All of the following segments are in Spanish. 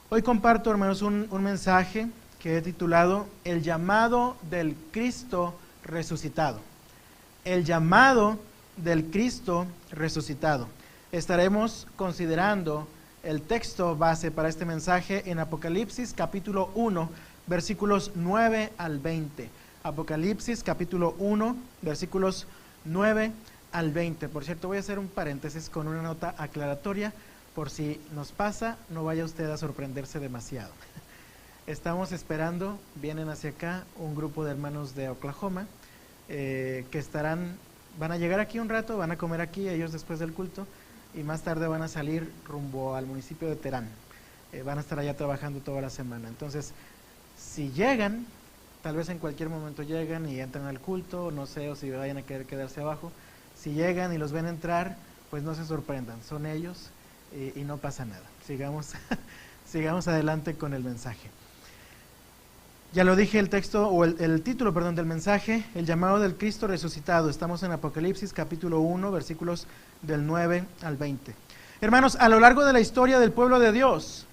Hoy comparto, hermanos, un mensaje que he titulado El llamado del Cristo resucitado. El llamado del Cristo resucitado. Estaremos considerando el texto base para este mensaje en Apocalipsis capítulo 1, versículos 9 al 20. Apocalipsis capítulo 1, versículos 9 al 20. Por cierto, voy a hacer un paréntesis con una nota aclaratoria. Por si nos pasa, no vaya usted a sorprenderse demasiado. Estamos esperando, vienen hacia acá un grupo de hermanos de Oklahoma que van a llegar aquí un rato, van a comer aquí ellos después del culto y más tarde van a salir rumbo al municipio de Terán. Van a estar allá trabajando toda la semana. Entonces, si llegan, tal vez en cualquier momento llegan y entran al culto, no sé, o si vayan a querer quedarse abajo. Si llegan y los ven entrar, pues no se sorprendan, son ellos. Y no pasa nada. Sigamos adelante con el mensaje. Ya lo dije, el texto o el título, perdón, del mensaje, el llamado del Cristo resucitado. Estamos en Apocalipsis capítulo 1, versículos del 9 al 20. Hermanos, a lo largo de la historia del pueblo de Dios,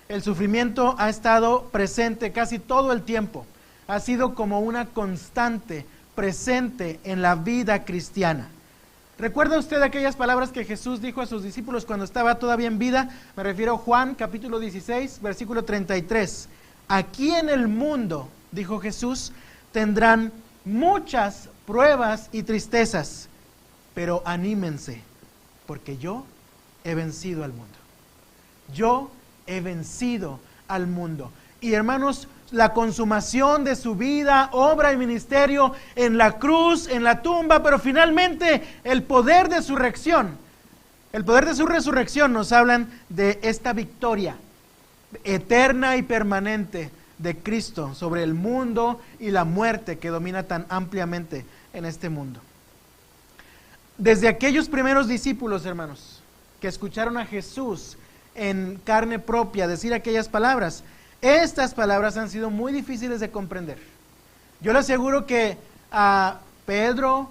el sufrimiento ha estado presente casi todo el tiempo. Ha sido como una constante presente en la vida cristiana. ¿Recuerda usted aquellas palabras que Jesús dijo a sus discípulos cuando estaba todavía en vida? Me refiero a Juan capítulo 16, versículo 33. Aquí en el mundo, dijo Jesús, tendrán muchas pruebas y tristezas, pero anímense, porque yo he vencido al mundo. Yo he vencido al mundo. Y hermanos, la consumación de su vida, obra y ministerio en la cruz, en la tumba, pero finalmente el poder de su resurrección. El poder de su resurrección nos hablan de esta victoria eterna y permanente de Cristo sobre el mundo y la muerte que domina tan ampliamente en este mundo. Desde aquellos primeros discípulos, hermanos, que escucharon a Jesús en carne propia decir aquellas palabras, estas palabras han sido muy difíciles de comprender. Yo le aseguro que a Pedro,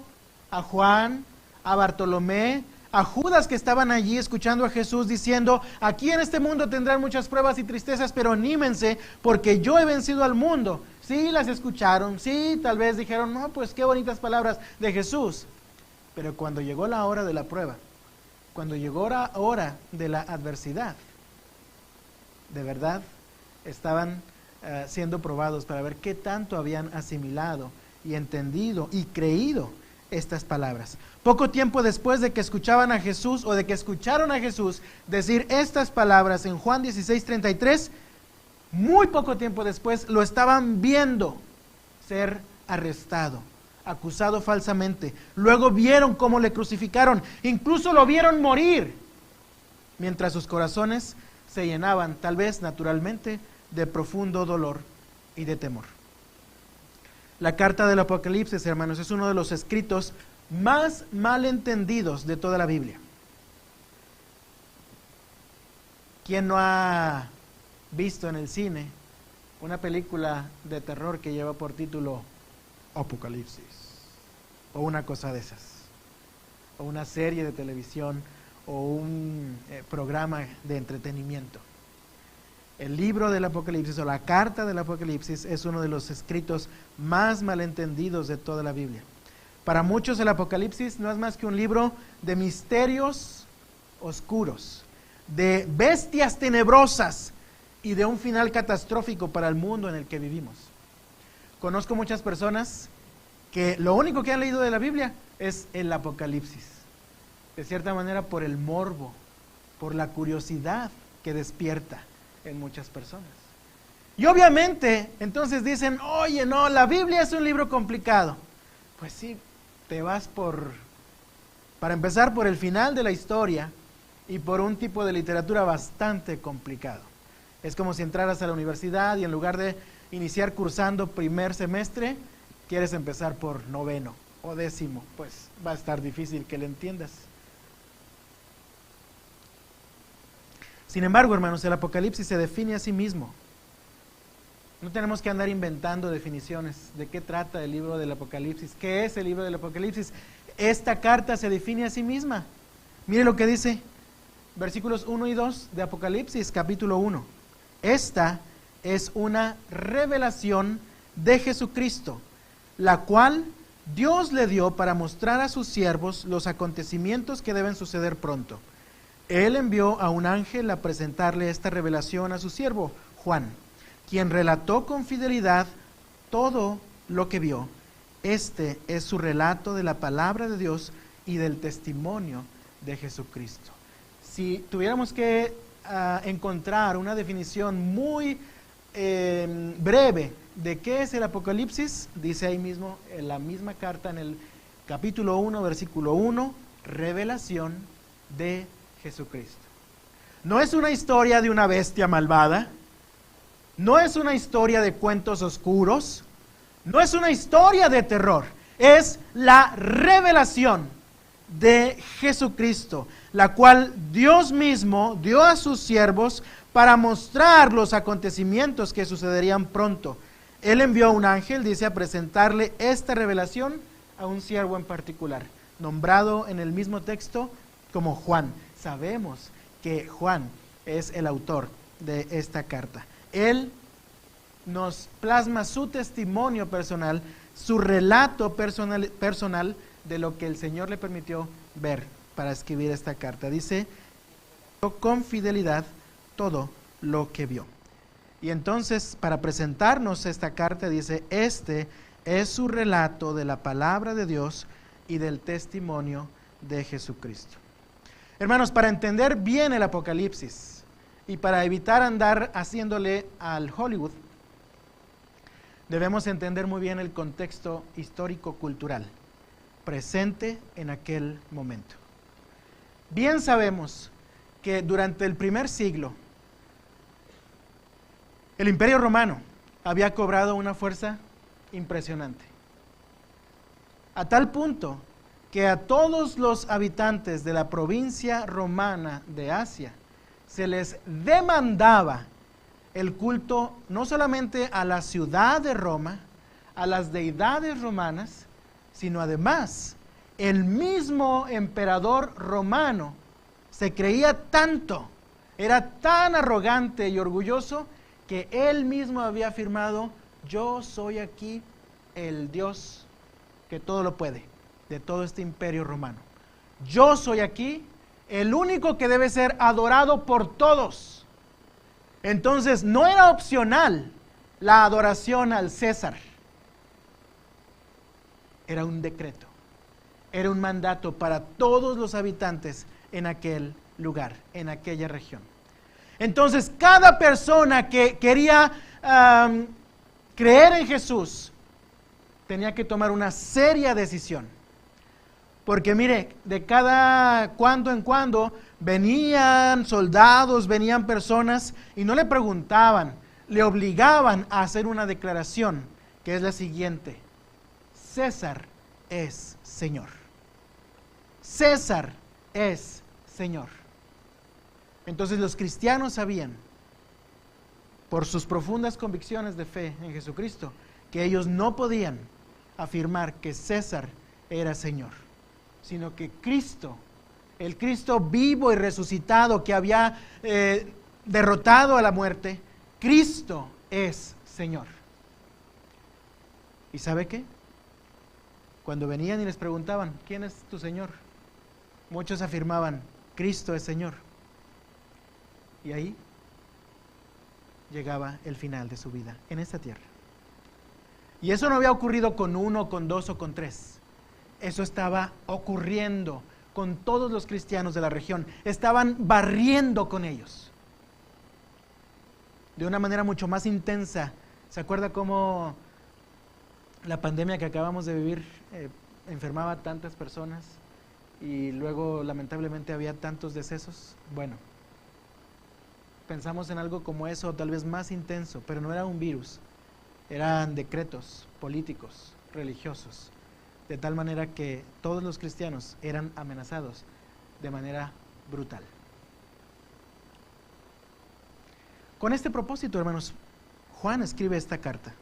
a Juan, a Bartolomé, a Judas que estaban allí escuchando a Jesús diciendo, aquí en este mundo tendrán muchas pruebas y tristezas, pero anímense porque yo he vencido al mundo. Sí, las escucharon, sí, tal vez dijeron, no, pues qué bonitas palabras de Jesús. Pero cuando llegó la hora de la prueba, cuando llegó la hora de la adversidad, de verdad, estaban siendo probados para ver qué tanto habían asimilado y entendido y creído estas palabras. Poco tiempo después de que escuchaban a Jesús o de que escucharon a Jesús decir estas palabras en Juan 16:33, muy poco tiempo después lo estaban viendo ser arrestado, acusado falsamente. Luego vieron cómo le crucificaron, incluso lo vieron morir, mientras sus corazones se llenaban, tal vez naturalmente, de profundo dolor y de temor. La carta del Apocalipsis, hermanos, es uno de los escritos más malentendidos de toda la Biblia. ¿Quién no ha visto en el cine una película de terror que lleva por título Apocalipsis? O una cosa de esas. O una serie de televisión o un programa de entretenimiento. El libro del Apocalipsis o la carta del Apocalipsis es uno de los escritos más malentendidos de toda la Biblia. Para muchos el Apocalipsis no es más que un libro de misterios oscuros, de bestias tenebrosas y de un final catastrófico para el mundo en el que vivimos. Conozco muchas personas que lo único que han leído de la Biblia es el Apocalipsis. De cierta manera por el morbo, por la curiosidad que despierta en muchas personas. Y obviamente, entonces dicen, oye, no, la Biblia es un libro complicado. Pues sí, te vas para empezar, por el final de la historia y por un tipo de literatura bastante complicado. Es como si entraras a la universidad y en lugar de iniciar cursando primer semestre, quieres empezar por noveno o décimo. Pues va a estar difícil que le entiendas. Sin embargo, hermanos, el Apocalipsis se define a sí mismo. No tenemos que andar inventando definiciones de qué trata el libro del Apocalipsis, qué es el libro del Apocalipsis. Esta carta se define a sí misma. Mire lo que dice versículos 1 y 2 de Apocalipsis, capítulo 1. Esta es una revelación de Jesucristo, la cual Dios le dio para mostrar a sus siervos los acontecimientos que deben suceder pronto. Él envió a un ángel a presentarle esta revelación a su siervo, Juan, quien relató con fidelidad todo lo que vio. Este es su relato de la palabra de Dios y del testimonio de Jesucristo. Si tuviéramos que encontrar una definición muy breve de qué es el Apocalipsis, dice ahí mismo, en la misma carta, en el capítulo 1, versículo 1, revelación de Jesucristo. No es una historia de una bestia malvada, no es una historia de cuentos oscuros, no es una historia de terror, es la revelación de Jesucristo, la cual Dios mismo dio a sus siervos para mostrar los acontecimientos que sucederían pronto. Él envió a un ángel, dice, a presentarle esta revelación a un siervo en particular, nombrado en el mismo texto como Juan. Sabemos que Juan es el autor de esta carta. Él nos plasma su testimonio personal, su relato personal de lo que el Señor le permitió ver para escribir esta carta. Dice, con fidelidad todo lo que vio. Y entonces, para presentarnos esta carta, dice, este es su relato de la palabra de Dios y del testimonio de Jesucristo. Hermanos, para entender bien el Apocalipsis y para evitar andar haciéndole al Hollywood, debemos entender muy bien el contexto histórico-cultural presente en aquel momento. Bien sabemos que durante el primer siglo, el Imperio Romano había cobrado una fuerza impresionante, a tal punto que a todos los habitantes de la provincia romana de Asia se les demandaba el culto no solamente a la ciudad de Roma, a las deidades romanas, sino además el mismo emperador romano se creía tanto, era tan arrogante y orgulloso, que él mismo había afirmado, yo soy aquí el Dios que todo lo puede, de todo este imperio romano. Yo soy aquí el único que debe ser adorado por todos. Entonces no era opcional la adoración al César. Era un decreto, era un mandato para todos los habitantes en aquel lugar, en aquella región. Entonces, cada persona que quería creer en Jesús tenía que tomar una seria decisión. Porque mire, de cada cuando en cuando venían soldados, venían personas y no le preguntaban, le obligaban a hacer una declaración que es la siguiente: César es Señor. César es Señor. Entonces los cristianos sabían, por sus profundas convicciones de fe en Jesucristo, que ellos no podían afirmar que César era Señor, sino que Cristo, el Cristo vivo y resucitado que había derrotado a la muerte, Cristo es Señor. ¿Y sabe qué? Cuando venían y les preguntaban, ¿quién es tu Señor?, muchos afirmaban, Cristo es Señor. Y ahí llegaba el final de su vida en esta tierra. Y eso no había ocurrido con uno, con dos o con tres. Eso estaba ocurriendo con todos los cristianos de la región. Estaban barriendo con ellos de una manera mucho más intensa. ¿Se acuerda cómo la pandemia que acabamos de vivir enfermaba a tantas personas y luego lamentablemente había tantos decesos? Bueno, pensamos en algo como eso, tal vez más intenso, pero no era un virus, eran decretos políticos, religiosos, de tal manera que todos los cristianos eran amenazados de manera brutal. Con este propósito, hermanos, Juan escribe esta carta,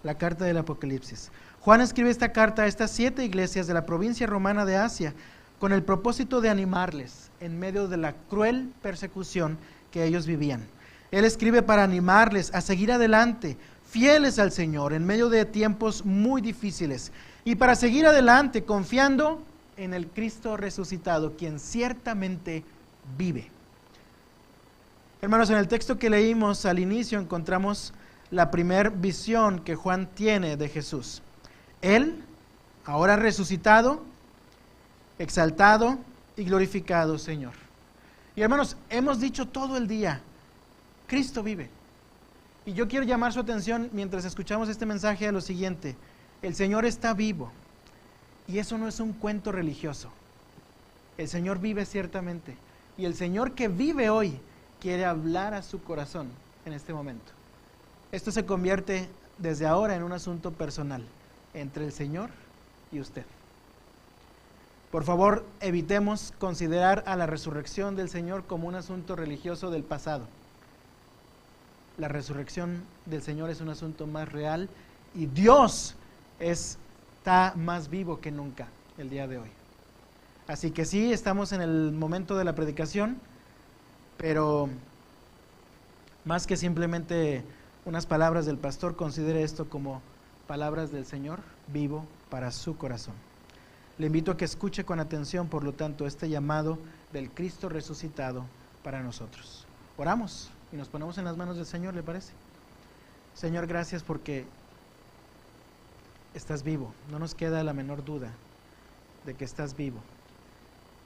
la carta del Apocalipsis. Juan escribe esta carta a estas 7 iglesias de la provincia romana de Asia, con el propósito de animarles en medio de la cruel persecución que ellos vivían. Él escribe para animarles a seguir adelante, fieles al Señor en medio de tiempos muy difíciles, y para seguir adelante confiando en el Cristo resucitado, quien ciertamente vive. Hermanos, en el texto que leímos al inicio encontramos la primer visión que Juan tiene de Jesús. Él, ahora resucitado, exaltado y glorificado Señor. Y hermanos, hemos dicho todo el día, Cristo vive. Y yo quiero llamar su atención mientras escuchamos este mensaje a lo siguiente: el Señor está vivo. Y eso no es un cuento religioso. El Señor vive ciertamente. Y el Señor que vive hoy quiere hablar a su corazón en este momento. Esto se convierte desde ahora en un asunto personal entre el Señor y usted. Por favor, evitemos considerar a la resurrección del Señor como un asunto religioso del pasado. La resurrección del Señor es un asunto más real y Dios está más vivo que nunca el día de hoy. Así que sí, estamos en el momento de la predicación, pero más que simplemente unas palabras del pastor, considere esto como palabras del Señor vivo para su corazón. Le invito a que escuche con atención, por lo tanto, este llamado del Cristo resucitado para nosotros. Oramos y nos ponemos en las manos del Señor, ¿le parece? Señor, gracias porque estás vivo. No nos queda la menor duda de que estás vivo.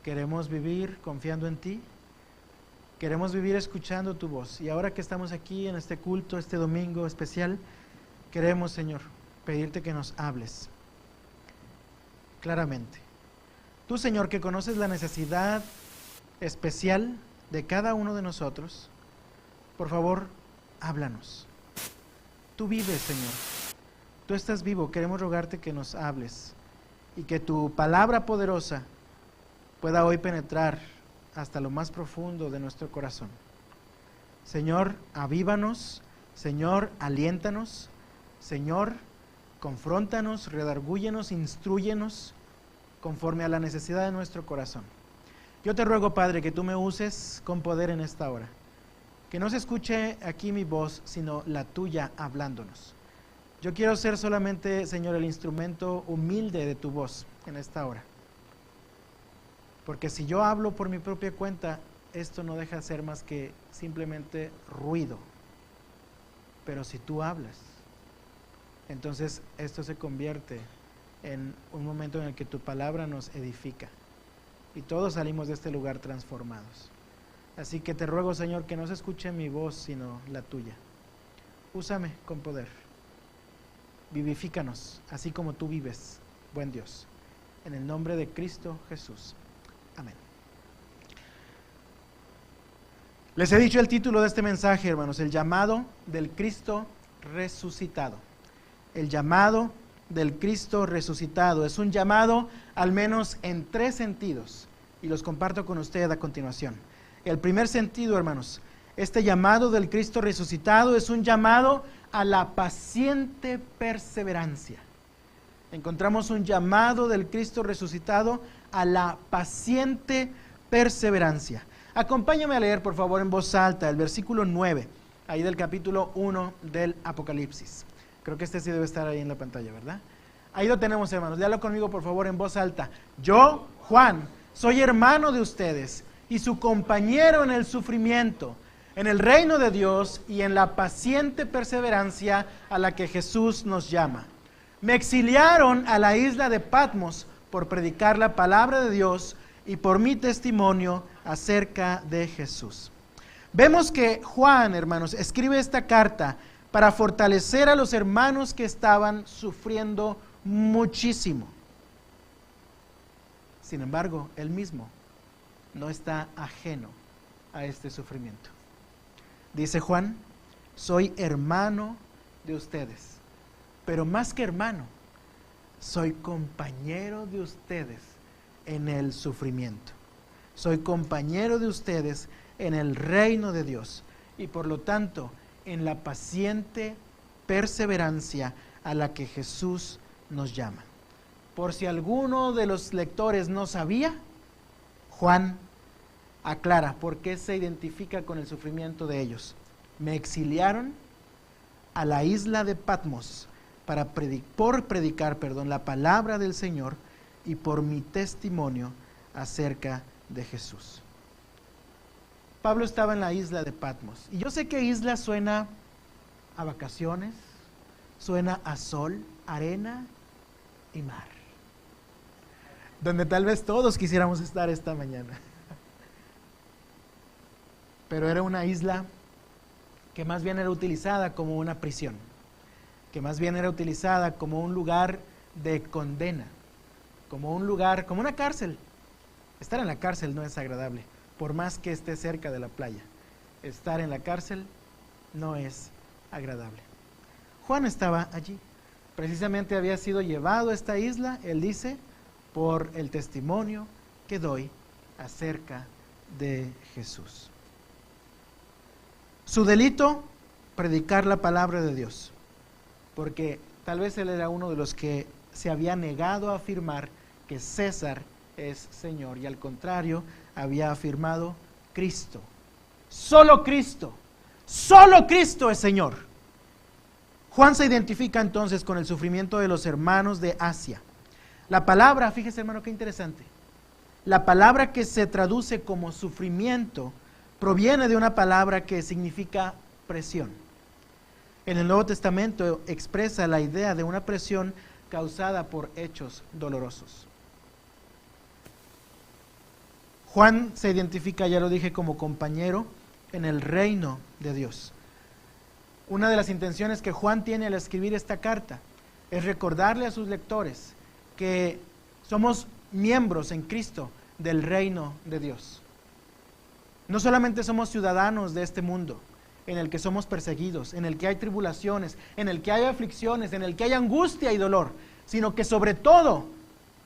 Queremos vivir confiando en ti. Queremos vivir escuchando tu voz. Y ahora que estamos aquí en este culto, este domingo especial, queremos, Señor, pedirte que nos hables claramente. Tú, Señor, que conoces la necesidad especial de cada uno de nosotros, por favor, háblanos. Tú vives, Señor. Tú estás vivo. Queremos rogarte que nos hables y que tu palabra poderosa pueda hoy penetrar hasta lo más profundo de nuestro corazón. Señor, avívanos. Señor, aliéntanos. Señor, confróntanos, redargúyenos, instrúyenos conforme a la necesidad de nuestro corazón. Yo te ruego, Padre, que tú me uses con poder en esta hora. Que no se escuche aquí mi voz, sino la tuya hablándonos. Yo quiero ser solamente, Señor, el instrumento humilde de tu voz en esta hora. Porque si yo hablo por mi propia cuenta, esto no deja de ser más que simplemente ruido. Pero si tú hablas, entonces esto se convierte en un momento en el que tu palabra nos edifica. Y todos salimos de este lugar transformados. Así que te ruego, Señor, que no se escuche mi voz, sino la tuya. Úsame con poder. Vivifícanos, así como tú vives, buen Dios. En el nombre de Cristo Jesús. Amén. Les he dicho el título de este mensaje, hermanos: el llamado del Cristo resucitado. El llamado del Cristo resucitado. Es un llamado al menos en 3 sentidos, y los comparto con usted a continuación. El primer sentido, hermanos, este llamado del Cristo resucitado es un llamado a la paciente perseverancia. Encontramos un llamado del Cristo resucitado a la paciente perseverancia. Acompáñame a leer, por favor, en voz alta el versículo 9, ahí del capítulo 1 del Apocalipsis. Creo que este sí debe estar ahí en la pantalla, ¿verdad? Ahí lo tenemos, hermanos. Léalo conmigo, por favor, en voz alta. Yo, Juan, soy hermano de ustedes y su compañero en el sufrimiento, en el reino de Dios y en la paciente perseverancia a la que Jesús nos llama. Me exiliaron a la isla de Patmos por predicar la palabra de Dios y por mi testimonio acerca de Jesús. Vemos que Juan, hermanos, escribe esta carta para fortalecer a los hermanos que estaban sufriendo muchísimo. Sin embargo, él mismo no está ajeno a este sufrimiento. Dice Juan: soy hermano de ustedes, pero más que hermano, soy compañero de ustedes en el sufrimiento. Soy compañero de ustedes en el reino de Dios y por lo tanto en la paciente perseverancia a la que Jesús nos llama. Por si alguno de los lectores no sabía, Juan aclara por qué se identifica con el sufrimiento de ellos. Me exiliaron a la isla de Patmos por predicar la palabra del Señor y por mi testimonio acerca de Jesús. Pablo estaba en la isla de Patmos. Y yo sé que isla suena a vacaciones, suena a sol, arena y mar, donde tal vez todos quisiéramos estar esta mañana. Pero era una isla que más bien era utilizada como una prisión, que más bien era utilizada como un lugar de condena, como un lugar, como una cárcel. Estar en la cárcel no es agradable, por más que esté cerca de la playa. Estar en la cárcel no es agradable. Juan estaba allí, precisamente había sido llevado a esta isla, él dice, por el testimonio que doy acerca de Jesús. Su delito, predicar la palabra de Dios, porque tal vez él era uno de los que se había negado a afirmar que César es Señor, y al contrario, había afirmado Cristo. Solo Cristo es Señor. Juan se identifica entonces con el sufrimiento de los hermanos de Asia. La palabra, fíjese hermano, qué interesante. La palabra que se traduce como sufrimiento proviene de una palabra que significa presión. En el Nuevo Testamento expresa la idea de una presión causada por hechos dolorosos. Juan se identifica, ya lo dije, como compañero en el reino de Dios. Una de las intenciones que Juan tiene al escribir esta carta es recordarle a sus lectores que somos miembros en Cristo del reino de Dios. No solamente somos ciudadanos de este mundo en el que somos perseguidos, en el que hay tribulaciones, en el que hay aflicciones, en el que hay angustia y dolor, sino que sobre todo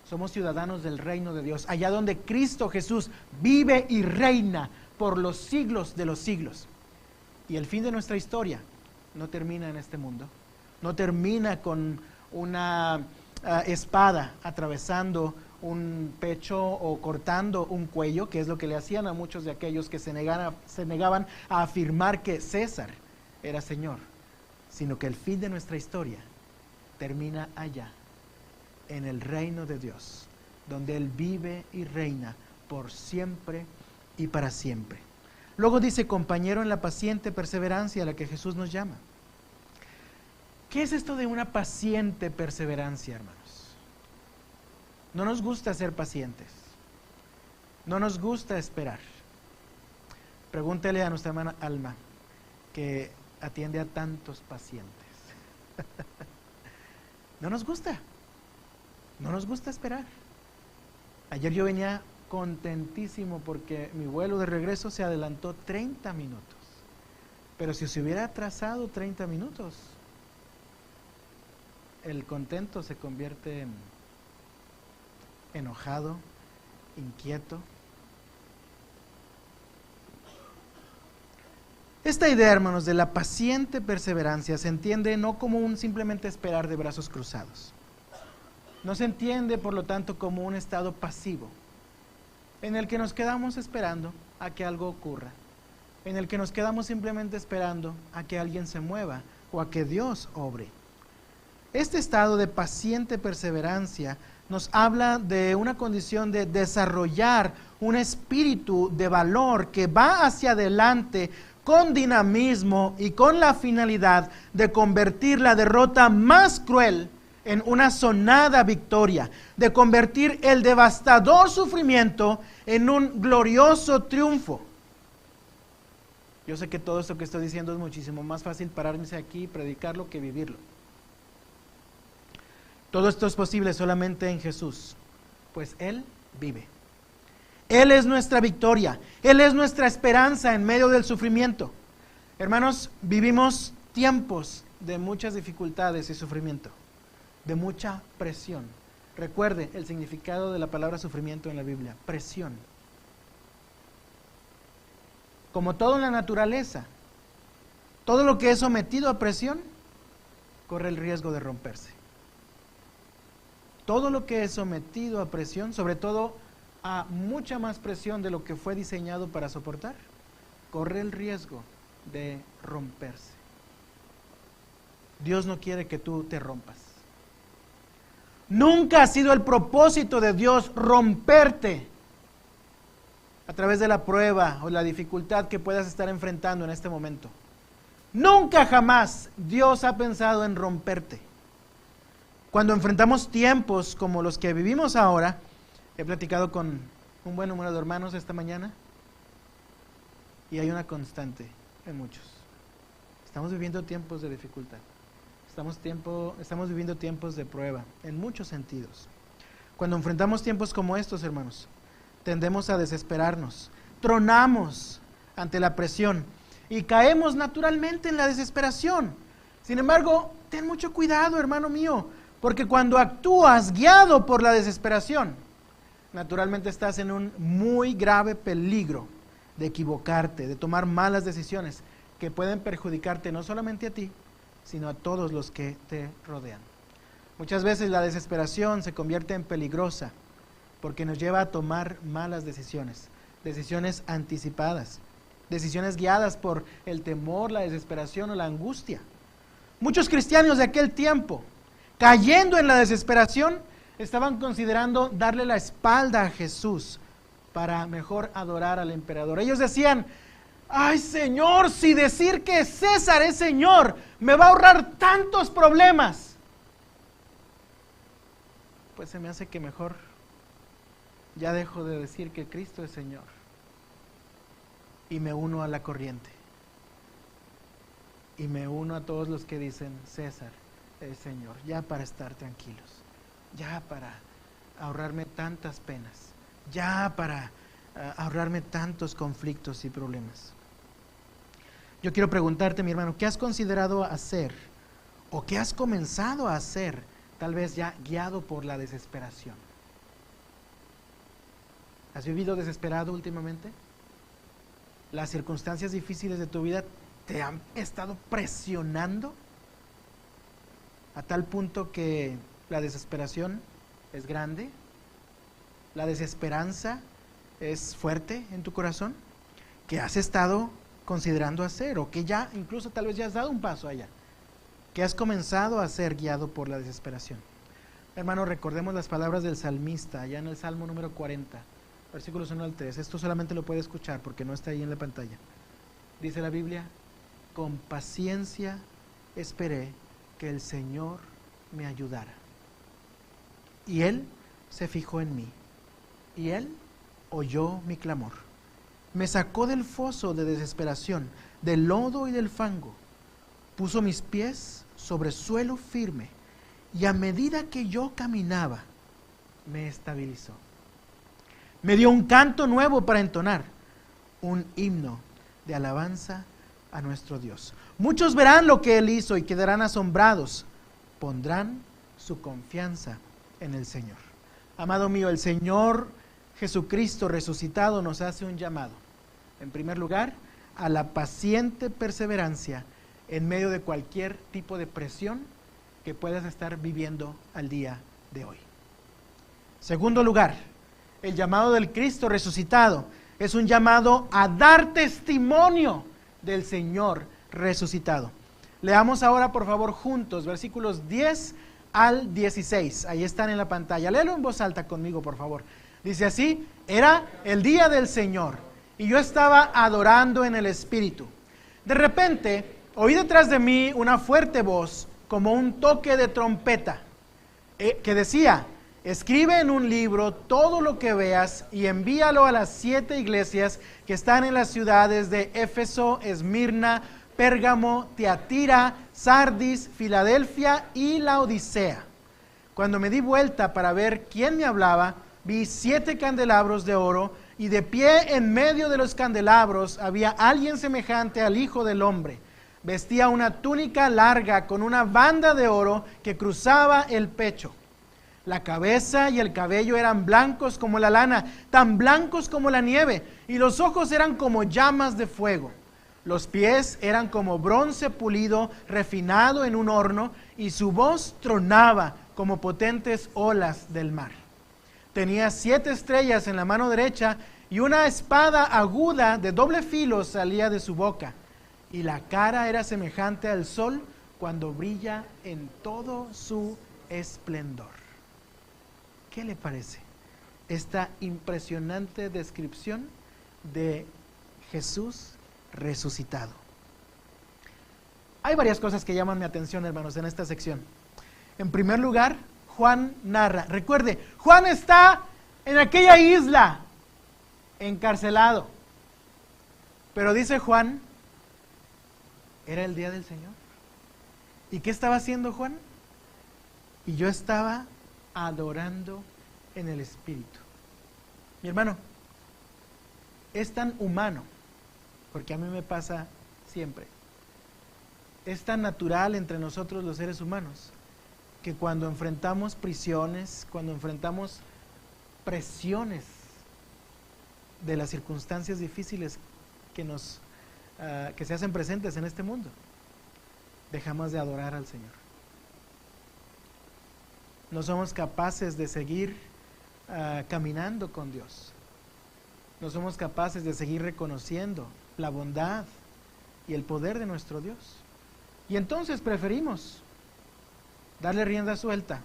somos ciudadanos del reino de Dios, allá donde Cristo Jesús vive y reina por los siglos de los siglos. Y el fin de nuestra historia no termina en este mundo, no termina con una espada atravesando un pecho o cortando un cuello, que es lo que le hacían a muchos de aquellos que se negaban a afirmar que César era Señor, sino que el fin de nuestra historia termina allá, en el reino de Dios, donde Él vive y reina por siempre y para siempre. Luego dice, compañero en la paciente perseverancia a la que Jesús nos llama. ¿Qué es esto de una paciente perseverancia, hermanos? No nos gusta ser pacientes, no nos gusta esperar. Pregúntele a nuestra hermana Alma, que atiende a tantos pacientes. No nos gusta esperar. Ayer yo venía contentísimo porque mi vuelo de regreso se adelantó 30 minutos. Pero si se hubiera atrasado 30 minutos, el contento se convierte en enojado, inquieto. Esta idea, hermanos, de la paciente perseverancia se entiende no como un simplemente esperar de brazos cruzados. No se entiende, por lo tanto, como un estado pasivo, en el que nos quedamos esperando a que algo ocurra, en el que nos quedamos simplemente esperando a que alguien se mueva o a que Dios obre. Este estado de paciente perseverancia nos habla de una condición de desarrollar un espíritu de valor que va hacia adelante con dinamismo y con la finalidad de convertir la derrota más cruel en una sonada victoria, de convertir el devastador sufrimiento en un glorioso triunfo. Yo sé que todo esto que estoy diciendo es muchísimo más fácil pararme aquí y predicarlo que vivirlo. Todo esto es posible solamente en Jesús, pues Él vive. Él es nuestra victoria, Él es nuestra esperanza en medio del sufrimiento. Hermanos, vivimos tiempos de muchas dificultades y sufrimiento, de mucha presión. Recuerde el significado de la palabra sufrimiento en la Biblia, presión. Como todo en la naturaleza, todo lo que es sometido a presión corre el riesgo de romperse. Todo lo que es sometido a presión, sobre todo a mucha más presión de lo que fue diseñado para soportar, corre el riesgo de romperse. Dios no quiere que tú te rompas. Nunca ha sido el propósito de Dios romperte a través de la prueba o la dificultad que puedas estar enfrentando en este momento. Nunca jamás Dios ha pensado en romperte. Cuando enfrentamos tiempos como los que vivimos ahora, he platicado con un buen número de hermanos esta mañana y hay una constante en muchos. Estamos viviendo tiempos de dificultad. Estamos viviendo tiempos de prueba en muchos sentidos. Cuando enfrentamos tiempos como estos, hermanos, tendemos a desesperarnos, tronamos ante la presión y caemos naturalmente en la desesperación. Sin embargo, ten mucho cuidado, hermano mío, porque cuando actúas guiado por la desesperación, naturalmente estás en un muy grave peligro de equivocarte, de tomar malas decisiones que pueden perjudicarte no solamente a ti, sino a todos los que te rodean. Muchas veces la desesperación se convierte en peligrosa porque nos lleva a tomar malas decisiones, decisiones anticipadas, decisiones guiadas por el temor, la desesperación o la angustia. Muchos cristianos de aquel tiempo, cayendo en la desesperación, estaban considerando darle la espalda a Jesús para mejor adorar al emperador. Ellos decían: ay, Señor, si decir que César es Señor me va a ahorrar tantos problemas, pues se me hace que mejor ya dejo de decir que Cristo es Señor y me uno a la corriente y me uno a todos los que dicen César es Señor, ya para estar tranquilos, ya para ahorrarme tantas penas, ya para ahorrarme tantos conflictos y problemas. Yo quiero preguntarte, mi hermano, ¿qué has considerado hacer o qué has comenzado a hacer, tal vez ya guiado por la desesperación? ¿Has vivido desesperado últimamente? ¿Las circunstancias difíciles de tu vida te han estado presionando a tal punto que la desesperación es grande? ¿La desesperanza es fuerte en tu corazón? ¿Qué has estado considerando hacer o que ya incluso tal vez ya has dado un paso allá? ¿Qué has comenzado a hacer guiado por la desesperación? Hermano, recordemos las palabras del salmista allá en el Salmo número 40, versículos 1 al 3. Esto solamente lo puede escuchar porque no está ahí en la pantalla. Dice la Biblia: con paciencia esperé que el Señor me ayudara. Y Él se fijó en mí, y Él oyó mi clamor. Me sacó del foso de desesperación, del lodo y del fango. Puso mis pies sobre suelo firme, y a medida que yo caminaba, me estabilizó. Me dio un canto nuevo para entonar, un himno de alabanza a nuestro Dios. Muchos verán lo que Él hizo y quedarán asombrados. Pondrán su confianza en el Señor. Amado mío, el Señor Jesucristo resucitado nos hace un llamado. En primer lugar, a la paciente perseverancia en medio de cualquier tipo de presión que puedas estar viviendo al día de hoy. Segundo lugar, el llamado del Cristo resucitado es un llamado a dar testimonio del Señor resucitado. Leamos ahora, por favor, juntos, versículos 10 al 16. Ahí están en la pantalla. Léelo en voz alta conmigo, por favor. Dice así: era el día del Señor, y yo estaba adorando en el Espíritu. De repente, oí detrás de mí una fuerte voz, como un toque de trompeta, que decía: escribe en un libro todo lo que veas y envíalo a las 7 iglesias que están en las ciudades de Éfeso, Esmirna, Pérgamo, Tiatira, Sardis, Filadelfia y Laodicea. Cuando me di vuelta para ver quién me hablaba, vi 7 candelabros de oro, y de pie en medio de los candelabros había alguien semejante al Hijo del Hombre. Vestía una túnica larga con una banda de oro que cruzaba el pecho. La cabeza y el cabello eran blancos como la lana, tan blancos como la nieve, y los ojos eran como llamas de fuego. Los pies eran como bronce pulido, refinado en un horno, y su voz tronaba como potentes olas del mar. Tenía 7 estrellas en la mano derecha, y una espada aguda de doble filo salía de su boca. y la cara era semejante al sol cuando brilla en todo su esplendor. ¿Qué le parece esta impresionante descripción de Jesús resucitado? Hay varias cosas que llaman mi atención, hermanos, en esta sección. En primer lugar, Juan narra. Recuerde, Juan está en aquella isla, encarcelado. Pero dice Juan, era el día del Señor. ¿Y qué estaba haciendo Juan? Y yo estaba adorando en el Espíritu. Mi hermano, es tan humano, porque a mí me pasa siempre. Es tan natural entre nosotros los seres humanos, que cuando enfrentamos prisiones, cuando enfrentamos presiones de las circunstancias difíciles que se hacen presentes en este mundo, dejamos de adorar al Señor. No somos capaces de seguir caminando con Dios. No somos capaces de seguir reconociendo la bondad y el poder de nuestro Dios. Y entonces preferimos darle rienda suelta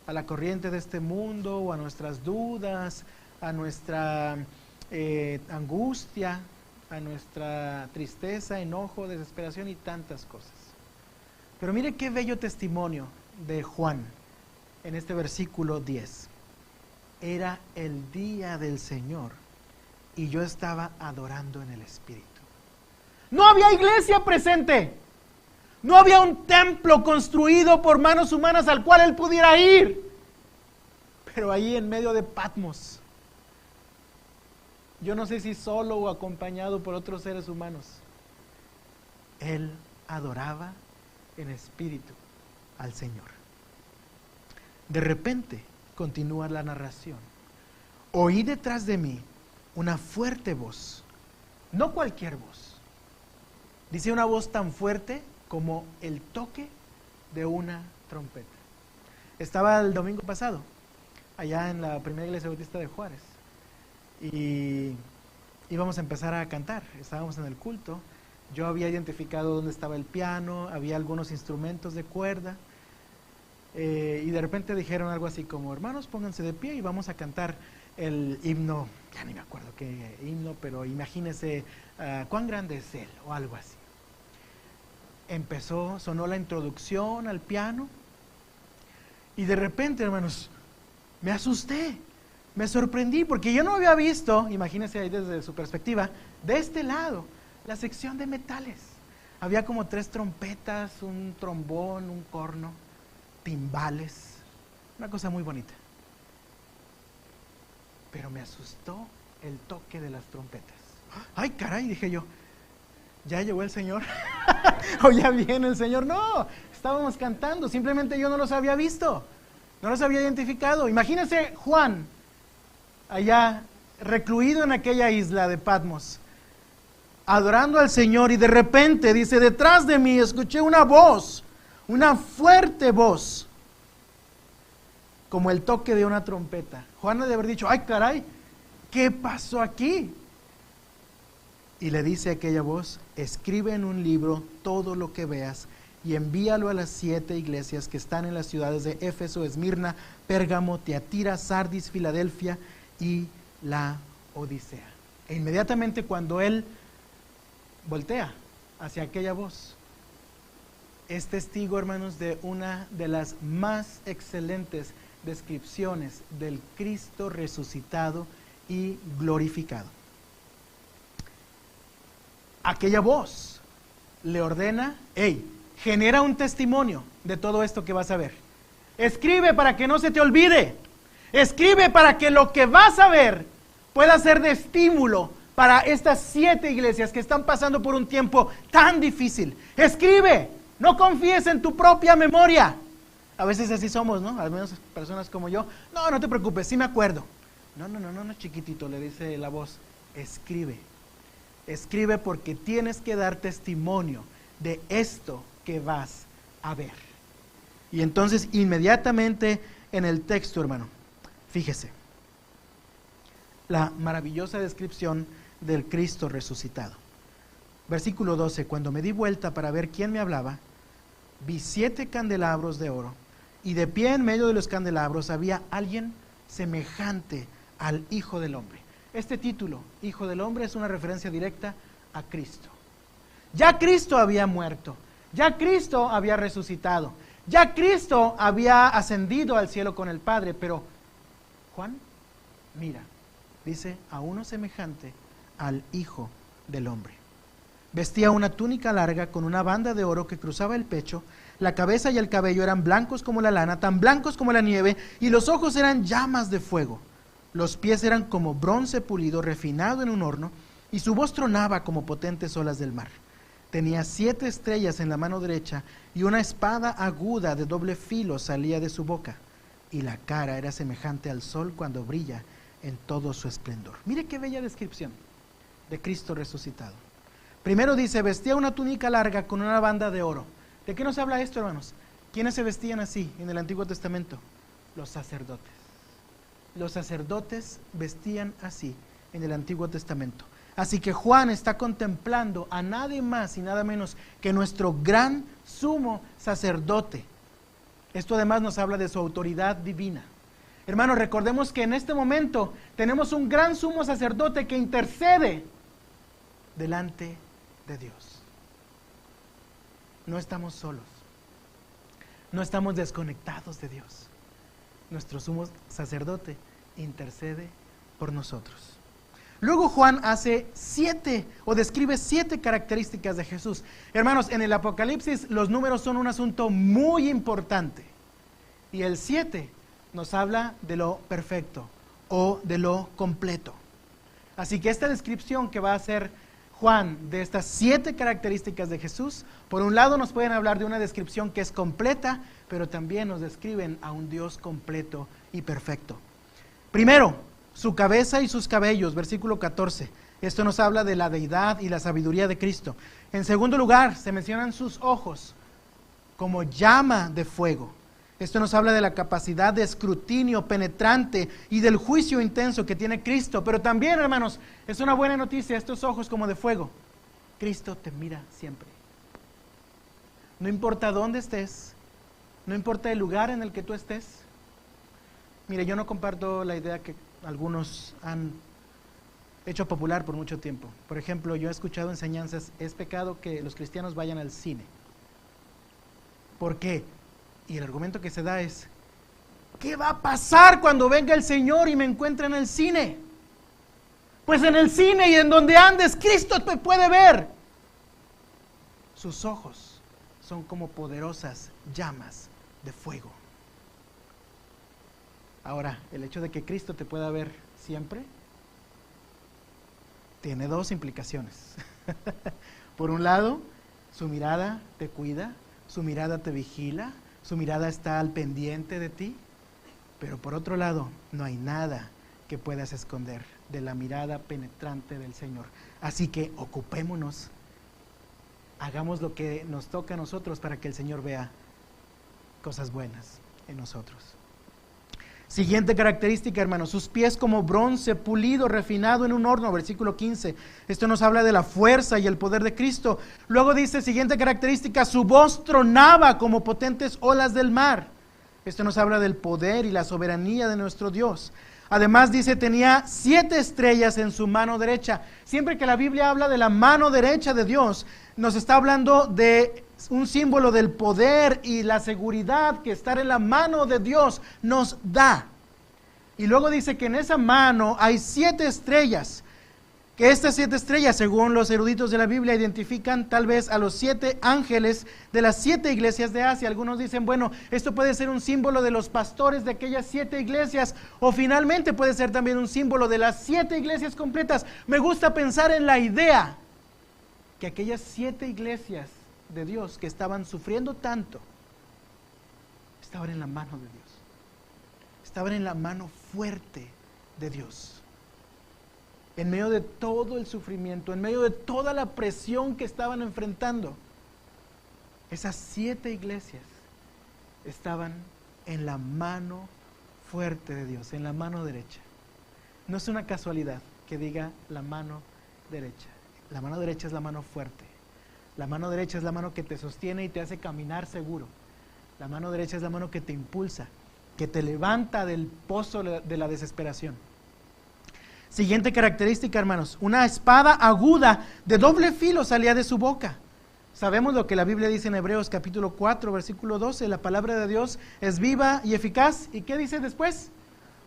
a la corriente de este mundo, o a nuestras dudas, a nuestra angustia, a nuestra tristeza, enojo, desesperación y tantas cosas. Pero mire qué bello testimonio de Juan en este versículo 10. Era el día del Señor y yo estaba adorando en el Espíritu. No había iglesia presente. No había un templo construido por manos humanas al cual él pudiera ir. Pero ahí en medio de Patmos, yo no sé si solo o acompañado por otros seres humanos, él adoraba en espíritu al Señor. De repente, continúa la narración, oí detrás de mí una fuerte voz, no cualquier voz, dice una voz tan fuerte como el toque de una trompeta. Estaba el domingo pasado, allá en la primera iglesia bautista de Juárez, y íbamos a empezar a cantar. Estábamos en el culto, yo había identificado dónde estaba el piano, había algunos instrumentos de cuerda, y de repente dijeron algo así como: hermanos, pónganse de pie y vamos a cantar el himno, ya ni me acuerdo qué himno, pero imagínense cuán grande es Él, o algo así. Sonó la introducción al piano, y de repente, hermanos, me asusté, me sorprendí, porque yo no había visto, imagínense ahí desde su perspectiva, de este lado, la sección de metales. Había como 3 trompetas, un trombón, un corno, timbales, una cosa muy bonita. Pero me asustó el toque de las trompetas. ¡Ay, caray!, dije yo, ¿ya llegó el Señor? ¿O ya viene el Señor? No, estábamos cantando, simplemente yo no los había visto, no los había identificado. Imagínense Juan, allá recluido en aquella isla de Patmos, adorando al Señor, y de repente, dice, detrás de mí escuché una voz, una fuerte voz, como el toque de una trompeta. Juan ha de haber dicho: ¡ay, caray! ¿Qué pasó aquí? Y le dice a aquella voz: escribe en un libro todo lo que veas y envíalo a las 7 iglesias que están en las ciudades de Éfeso, Esmirna, Pérgamo, Tiatira, Sardis, Filadelfia y la Odisea. E inmediatamente cuando él voltea hacia aquella voz, es testigo, hermanos, de una de las más excelentes descripciones del Cristo resucitado y glorificado. Aquella voz le ordena: hey, genera un testimonio de todo esto que vas a ver. Escribe para que no se te olvide. Escribe para que lo que vas a ver pueda ser de estímulo para estas 7 iglesias que están pasando por un tiempo tan difícil. Escribe, no confíes en tu propia memoria. A veces así somos, ¿no? Al menos personas como yo. No te preocupes, sí me acuerdo. No, chiquitito, le dice la voz. Escribe. Escribe porque tienes que dar testimonio de esto que vas a ver. Y entonces inmediatamente en el texto, hermano, fíjese, la maravillosa descripción del Cristo resucitado. Versículo 12, cuando me di vuelta para ver quién me hablaba, vi 7 candelabros de oro, y de pie en medio de los candelabros había alguien semejante al Hijo del Hombre. Este título, Hijo del Hombre, es una referencia directa a Cristo. Ya Cristo había muerto, ya Cristo había resucitado, ya Cristo había ascendido al cielo con el Padre, pero Juan, mira, dice, a uno semejante al Hijo del Hombre. Vestía una túnica larga con una banda de oro que cruzaba el pecho, la cabeza y el cabello eran blancos como la lana, tan blancos como la nieve, y los ojos eran llamas de fuego. Los pies eran como bronce pulido, refinado en un horno, y su voz tronaba como potentes olas del mar. Tenía 7 estrellas en la mano derecha, y una espada aguda de doble filo salía de su boca, y la cara era semejante al sol cuando brilla en todo su esplendor. Mire qué bella descripción de Cristo resucitado. Primero dice, vestía una túnica larga con una banda de oro. ¿De qué nos habla esto, hermanos? ¿Quiénes se vestían así en el Antiguo Testamento? Los sacerdotes. Los sacerdotes vestían así en el Antiguo Testamento. Así que Juan está contemplando a nadie más y nada menos que nuestro gran sumo sacerdote. Esto además nos habla de su autoridad divina. Hermanos, recordemos que en este momento tenemos un gran sumo sacerdote que intercede delante de Dios. No estamos solos, no estamos desconectados de Dios. Nuestro sumo sacerdote intercede por nosotros. Luego Juan hace 7 o describe 7 características de Jesús. Hermanos, en el Apocalipsis los números son un asunto muy importante. Y el 7 nos habla de lo perfecto o de lo completo. Así que esta descripción que va a hacer Juan de estas 7 características de Jesús, por un lado nos pueden hablar de una descripción que es completa, pero también nos describen a un Dios completo y perfecto. Primero, su cabeza y sus cabellos, versículo 14. Esto nos habla de la deidad y la sabiduría de Cristo. En segundo lugar, se mencionan sus ojos como llama de fuego. Esto nos habla de la capacidad de escrutinio penetrante y del juicio intenso que tiene Cristo. Pero también, hermanos, es una buena noticia, estos ojos como de fuego. Cristo te mira siempre. No importa dónde estés, no importa el lugar en el que tú estés. Mire, yo no comparto la idea que algunos han hecho popular por mucho tiempo. Por ejemplo, yo he escuchado enseñanzas, es pecado que los cristianos vayan al cine. ¿Por qué? Y el argumento que se da es, ¿qué va a pasar cuando venga el Señor y me encuentre en el cine? Pues en el cine y en donde andes, Cristo te puede ver. Sus ojos son como poderosas llamas de fuego. Ahora, el hecho de que Cristo te pueda ver siempre tiene 2 implicaciones. Por un lado, su mirada te cuida, su mirada te vigila, su mirada está al pendiente de ti, pero por otro lado, no hay nada que puedas esconder de la mirada penetrante del Señor. Así que ocupémonos, hagamos lo que nos toca a nosotros para que el Señor vea cosas buenas en nosotros. Siguiente característica, hermanos, sus pies como bronce pulido, refinado en un horno, versículo 15. Esto nos habla de la fuerza y el poder de Cristo. Luego dice, siguiente característica, su voz tronaba como potentes olas del mar. Esto nos habla del poder y la soberanía de nuestro Dios. Además dice, tenía 7 estrellas en su mano derecha. Siempre que la Biblia habla de la mano derecha de Dios, nos está hablando de un símbolo del poder y la seguridad que estar en la mano de Dios nos da. Y luego dice que en esa mano hay 7 estrellas, que estas 7 estrellas, según los eruditos de la Biblia, identifican tal vez a los 7 ángeles de las 7 iglesias de Asia. Algunos dicen, bueno, esto puede ser un símbolo de los pastores de aquellas 7 iglesias, o finalmente puede ser también un símbolo de las 7 iglesias completas. Me gusta pensar en la idea que aquellas 7 iglesias de Dios que estaban sufriendo tanto, estaban en la mano de Dios, estaban en la mano fuerte de Dios. En medio de todo el sufrimiento, en medio de toda la presión que estaban enfrentando, esas 7 iglesias estaban en la mano fuerte de Dios, en la mano derecha. No es una casualidad que diga la mano derecha. La mano derecha es la mano fuerte. La mano derecha es la mano que te sostiene y te hace caminar seguro. La mano derecha es la mano que te impulsa, que te levanta del pozo de la desesperación. Siguiente característica, hermanos, una espada aguda de doble filo salía de su boca. Sabemos lo que la Biblia dice en Hebreos capítulo 4, versículo 12, la palabra de Dios es viva y eficaz. ¿Y qué dice después?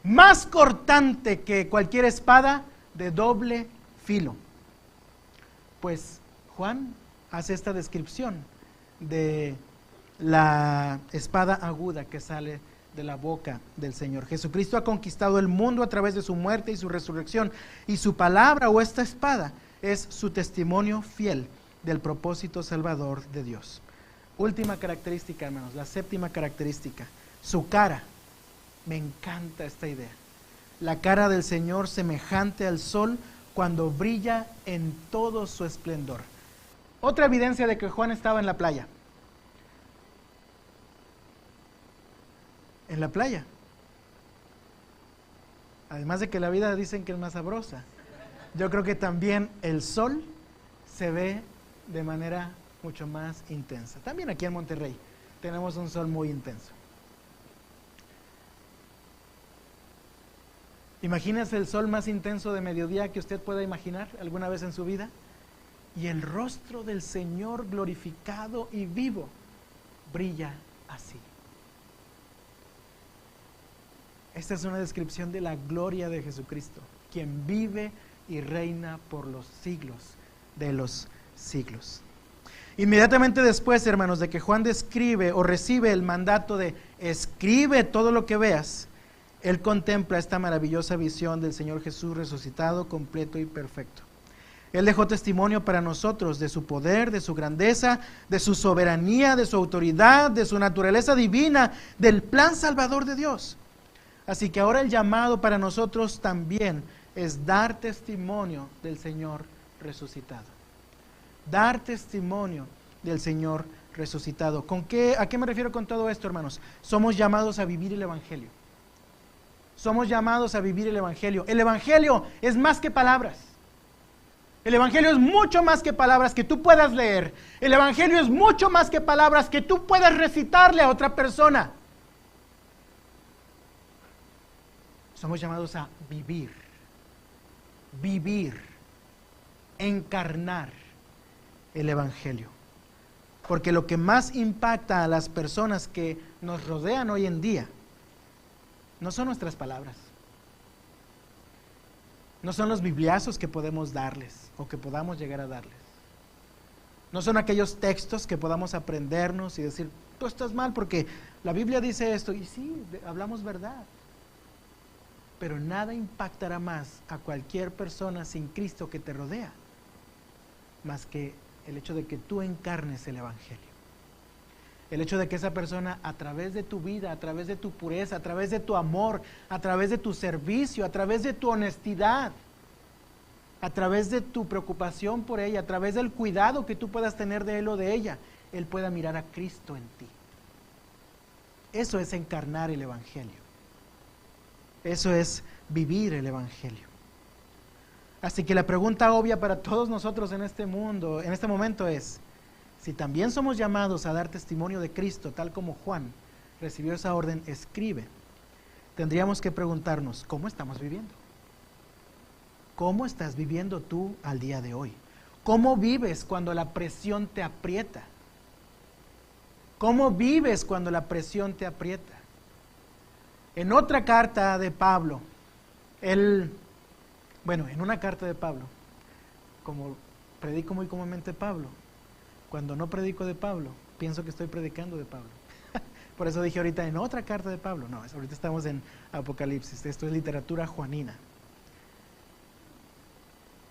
Más cortante que cualquier espada de doble filo. Pues Juan hace esta descripción de la espada aguda que sale de la boca del Señor. Jesucristo ha conquistado el mundo a través de su muerte y su resurrección, y su palabra o esta espada es su testimonio fiel del propósito salvador de Dios. Última característica, hermanos, la séptima característica, su cara. Me encanta esta idea. La cara del Señor semejante al sol cuando brilla en todo su esplendor. Otra evidencia de que Juan estaba en la playa. En la playa. Además de que la vida dicen que es más sabrosa, yo creo que también el sol se ve de manera mucho más intensa. También aquí en Monterrey tenemos un sol muy intenso. Imagínese el sol más intenso de mediodía que usted pueda imaginar alguna vez en su vida. Y el rostro del Señor glorificado y vivo brilla así. Esta es una descripción de la gloria de Jesucristo, quien vive y reina por los siglos de los siglos. Inmediatamente después, hermanos, de que Juan describe o recibe el mandato de escribe todo lo que veas, él contempla esta maravillosa visión del Señor Jesús resucitado, completo y perfecto. Él dejó testimonio para nosotros de su poder, de su grandeza, de su soberanía, de su autoridad, de su naturaleza divina, del plan salvador de Dios. Así que ahora el llamado para nosotros también es dar testimonio del Señor resucitado. Dar testimonio del Señor resucitado. ¿A qué me refiero con todo esto, hermanos? Somos llamados a vivir el Evangelio. Somos llamados a vivir el Evangelio. El Evangelio es más que palabras. El Evangelio es mucho más que palabras que tú puedas leer. El Evangelio es mucho más que palabras que tú puedas recitarle a otra persona. Somos llamados a vivir, encarnar el Evangelio. Porque lo que más impacta a las personas que nos rodean hoy en día no son nuestras palabras, no son los bibliazos que podemos darles o que podamos llegar a darles, no son aquellos textos que podamos aprendernos y decir, tú estás mal porque la Biblia dice esto, y sí, hablamos verdad. Pero nada impactará más a cualquier persona sin Cristo que te rodea, más que el hecho de que tú encarnes el Evangelio. El hecho de que esa persona, a través de tu vida, a través de tu pureza, a través de tu amor, a través de tu servicio, a través de tu honestidad, a través de tu preocupación por ella, a través del cuidado que tú puedas tener de él o de ella, él pueda mirar a Cristo en ti. Eso es encarnar el Evangelio. Eso es vivir el Evangelio. Así que la pregunta obvia para todos nosotros en este mundo, en este momento es, si también somos llamados a dar testimonio de Cristo, tal como Juan recibió esa orden, escribe, tendríamos que preguntarnos, ¿cómo estamos viviendo? ¿Cómo estás viviendo tú al día de hoy? ¿Cómo vives cuando la presión te aprieta? ¿Cómo vives cuando la presión te aprieta? En otra carta de Pablo, en una carta de Pablo, como predico muy comúnmente Pablo, cuando no predico de Pablo, pienso que estoy predicando de Pablo. Por eso dije ahorita en otra carta de Pablo. No, ahorita estamos en Apocalipsis, esto es literatura juanina.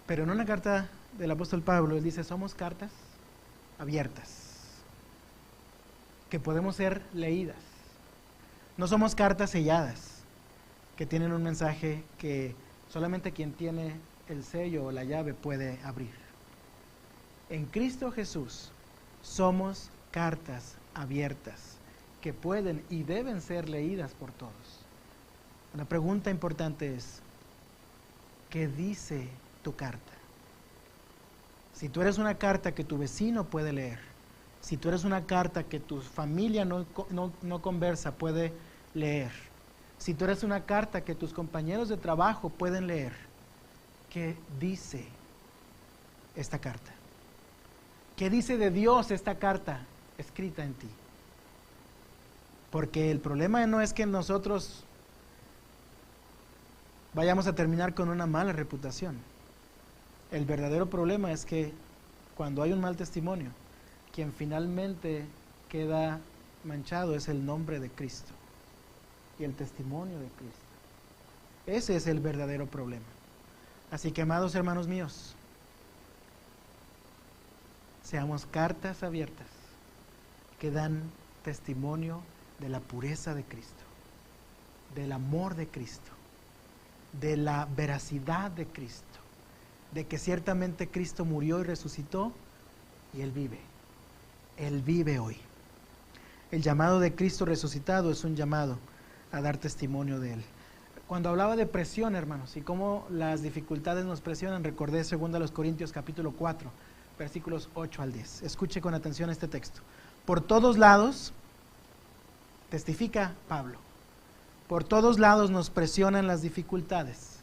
Pero en una carta del apóstol Pablo, él dice, somos cartas abiertas, que podemos ser leídas. No somos cartas selladas, que tienen un mensaje que solamente quien tiene el sello o la llave puede abrir. En Cristo Jesús somos cartas abiertas que pueden y deben ser leídas por todos. La pregunta importante es, ¿qué dice tu carta? Si tú eres una carta que tu vecino puede leer, si tú eres una carta que tu familia no conversa, puede leer, si tú eres una carta que tus compañeros de trabajo pueden leer, ¿qué dice esta carta? ¿Qué dice de Dios esta carta escrita en ti? Porque el problema no es que nosotros vayamos a terminar con una mala reputación. El verdadero problema es que cuando hay un mal testimonio, quien finalmente queda manchado es el nombre de Cristo y el testimonio de Cristo. Ese es el verdadero problema. Así que, amados hermanos míos, seamos cartas abiertas que dan testimonio de la pureza de Cristo, del amor de Cristo, de la veracidad de Cristo, de que ciertamente Cristo murió y resucitó y Él vive hoy. El llamado de Cristo resucitado es un llamado a dar testimonio de Él. Cuando hablaba de presión, hermanos, y cómo las dificultades nos presionan, recordé 2 Corintios capítulo 4, versículos 8 al 10. Escuche con atención este texto. Por todos lados, testifica Pablo, por todos lados nos presionan las dificultades,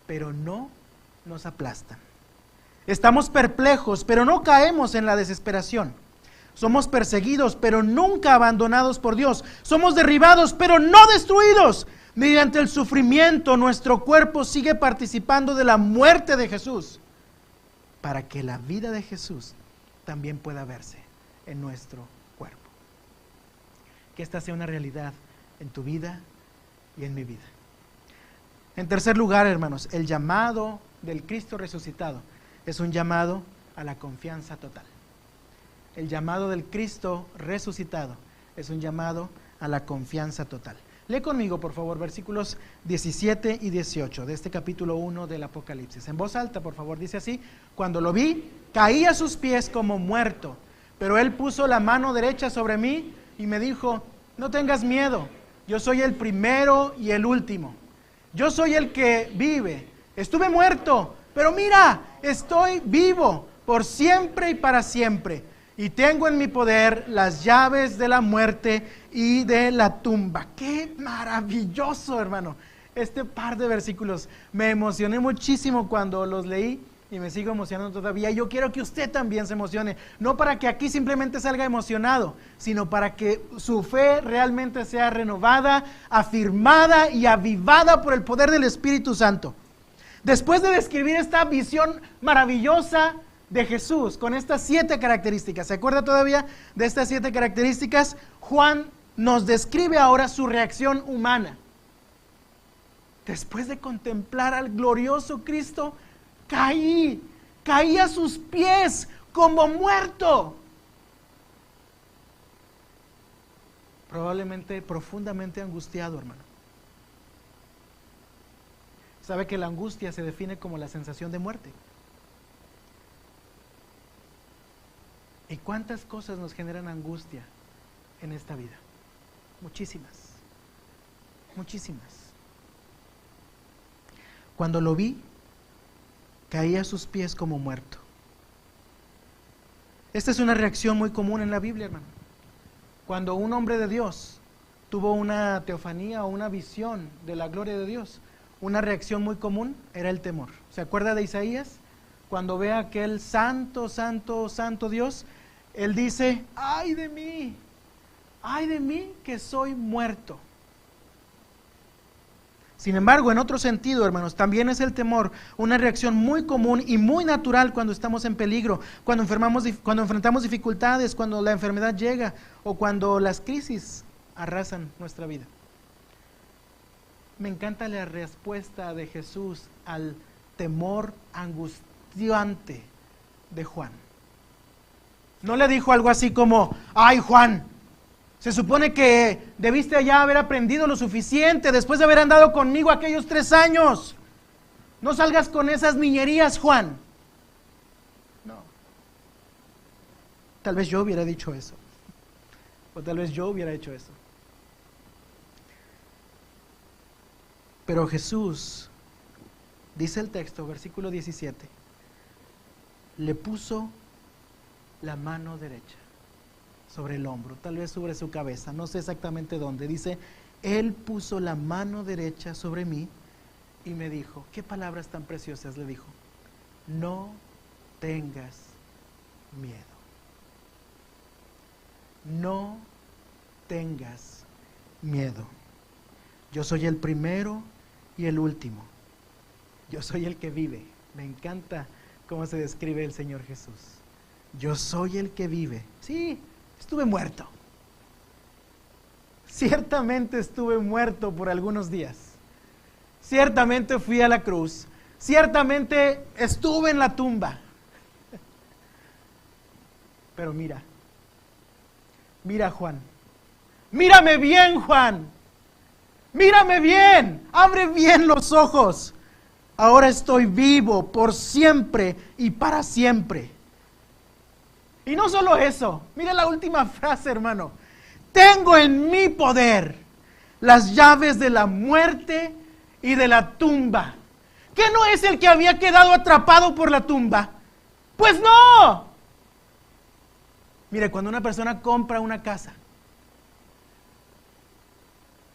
pero no nos aplastan. Estamos perplejos, pero no caemos en la desesperación. Somos perseguidos, pero nunca abandonados por Dios. Somos derribados, pero no destruidos. Mediante el sufrimiento, nuestro cuerpo sigue participando de la muerte de Jesús, para que la vida de Jesús también pueda verse en nuestro cuerpo. Que esta sea una realidad en tu vida y en mi vida. En tercer lugar, hermanos, el llamado del Cristo resucitado es un llamado a la confianza total. El llamado del Cristo resucitado es un llamado a la confianza total. Lee conmigo, por favor, versículos 17 y 18 de este capítulo 1 del Apocalipsis. En voz alta, por favor, dice así: cuando lo vi, caí a sus pies como muerto, pero Él puso la mano derecha sobre mí y me dijo: no tengas miedo, yo soy el primero y el último. Yo soy el que vive. Estuve muerto, pero mira, estoy vivo por siempre y para siempre. Y tengo en mi poder las llaves de la muerte y de la tumba. ¡Qué maravilloso, hermano! Este par de versículos me emocioné muchísimo cuando los leí y me sigo emocionando todavía. Yo quiero que usted también se emocione, no para que aquí simplemente salga emocionado, sino para que su fe realmente sea renovada, afirmada y avivada por el poder del Espíritu Santo. Después de describir esta visión maravillosa de Jesús con estas 7 características, ¿se acuerda todavía de estas 7 características? Juan nos describe ahora su reacción humana. Después de contemplar al glorioso Cristo, caí a sus pies como muerto. Probablemente profundamente angustiado, hermano. Sabe que la angustia se define como la sensación de muerte. ¿Y cuántas cosas nos generan angustia en esta vida? Muchísimas, muchísimas. Cuando lo vi, caí a sus pies como muerto. Esta es una reacción muy común en la Biblia, hermano. Cuando un hombre de Dios tuvo una teofanía o una visión de la gloria de Dios, una reacción muy común era el temor. ¿Se acuerda de Isaías? Cuando ve a aquel santo, santo, santo Dios, él dice: ¡ay de mí que soy muerto! Sin embargo, en otro sentido, hermanos, también es el temor una reacción muy común y muy natural cuando estamos en peligro, cuando enfrentamos dificultades, cuando la enfermedad llega o cuando las crisis arrasan nuestra vida. Me encanta la respuesta de Jesús al temor angustiante de Juan. No le dijo algo así como: ¡ay, Juan! Se supone que debiste ya haber aprendido lo suficiente después de haber andado conmigo aquellos 3 años. No salgas con esas niñerías, Juan. No. Tal vez yo hubiera dicho eso. O tal vez yo hubiera hecho eso. Pero Jesús, dice el texto, versículo 17, le puso la mano derecha sobre el hombro, tal vez sobre su cabeza, no sé exactamente dónde. Dice, Él puso la mano derecha sobre mí y me dijo, qué palabras tan preciosas le dijo, no tengas miedo. No tengas miedo. Yo soy el primero y el último. Yo soy el que vive. Me encanta cómo se describe el Señor Jesús. Yo soy el que vive. Sí, estuve muerto. Ciertamente estuve muerto por algunos días. Ciertamente fui a la cruz. Ciertamente estuve en la tumba. Pero mira, Juan. Mírame bien, Juan. Mírame bien. Abre bien los ojos. Ahora estoy vivo por siempre y para siempre. Y no solo eso. Mira la última frase, hermano. Tengo en mi poder las llaves de la muerte y de la tumba. ¿Qué no es el que había quedado atrapado por la tumba? Pues no. Mire, cuando una persona compra una casa,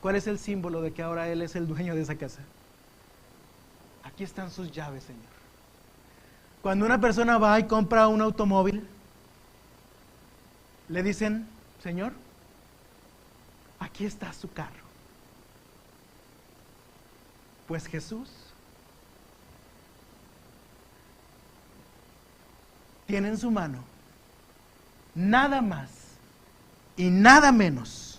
¿cuál es el símbolo de que ahora él es el dueño de esa casa? Aquí están sus llaves, Señor. Cuando una persona va y compra un automóvil, le dicen, Señor, aquí está su carro. Pues Jesús tiene en su mano nada más y nada menos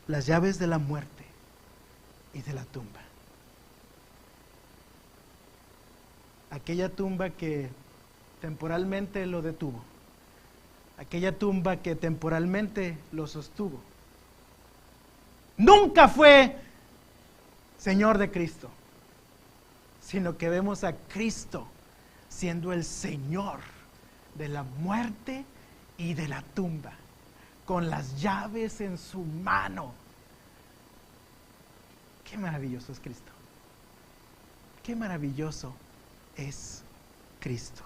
las llaves de la muerte y de la tumba. Aquella tumba que temporalmente lo detuvo, aquella tumba que temporalmente lo sostuvo, nunca fue Señor de Cristo, sino que vemos a Cristo siendo el Señor de la muerte y de la tumba, con las llaves en su mano. Qué maravilloso es Cristo. Qué maravilloso es Cristo.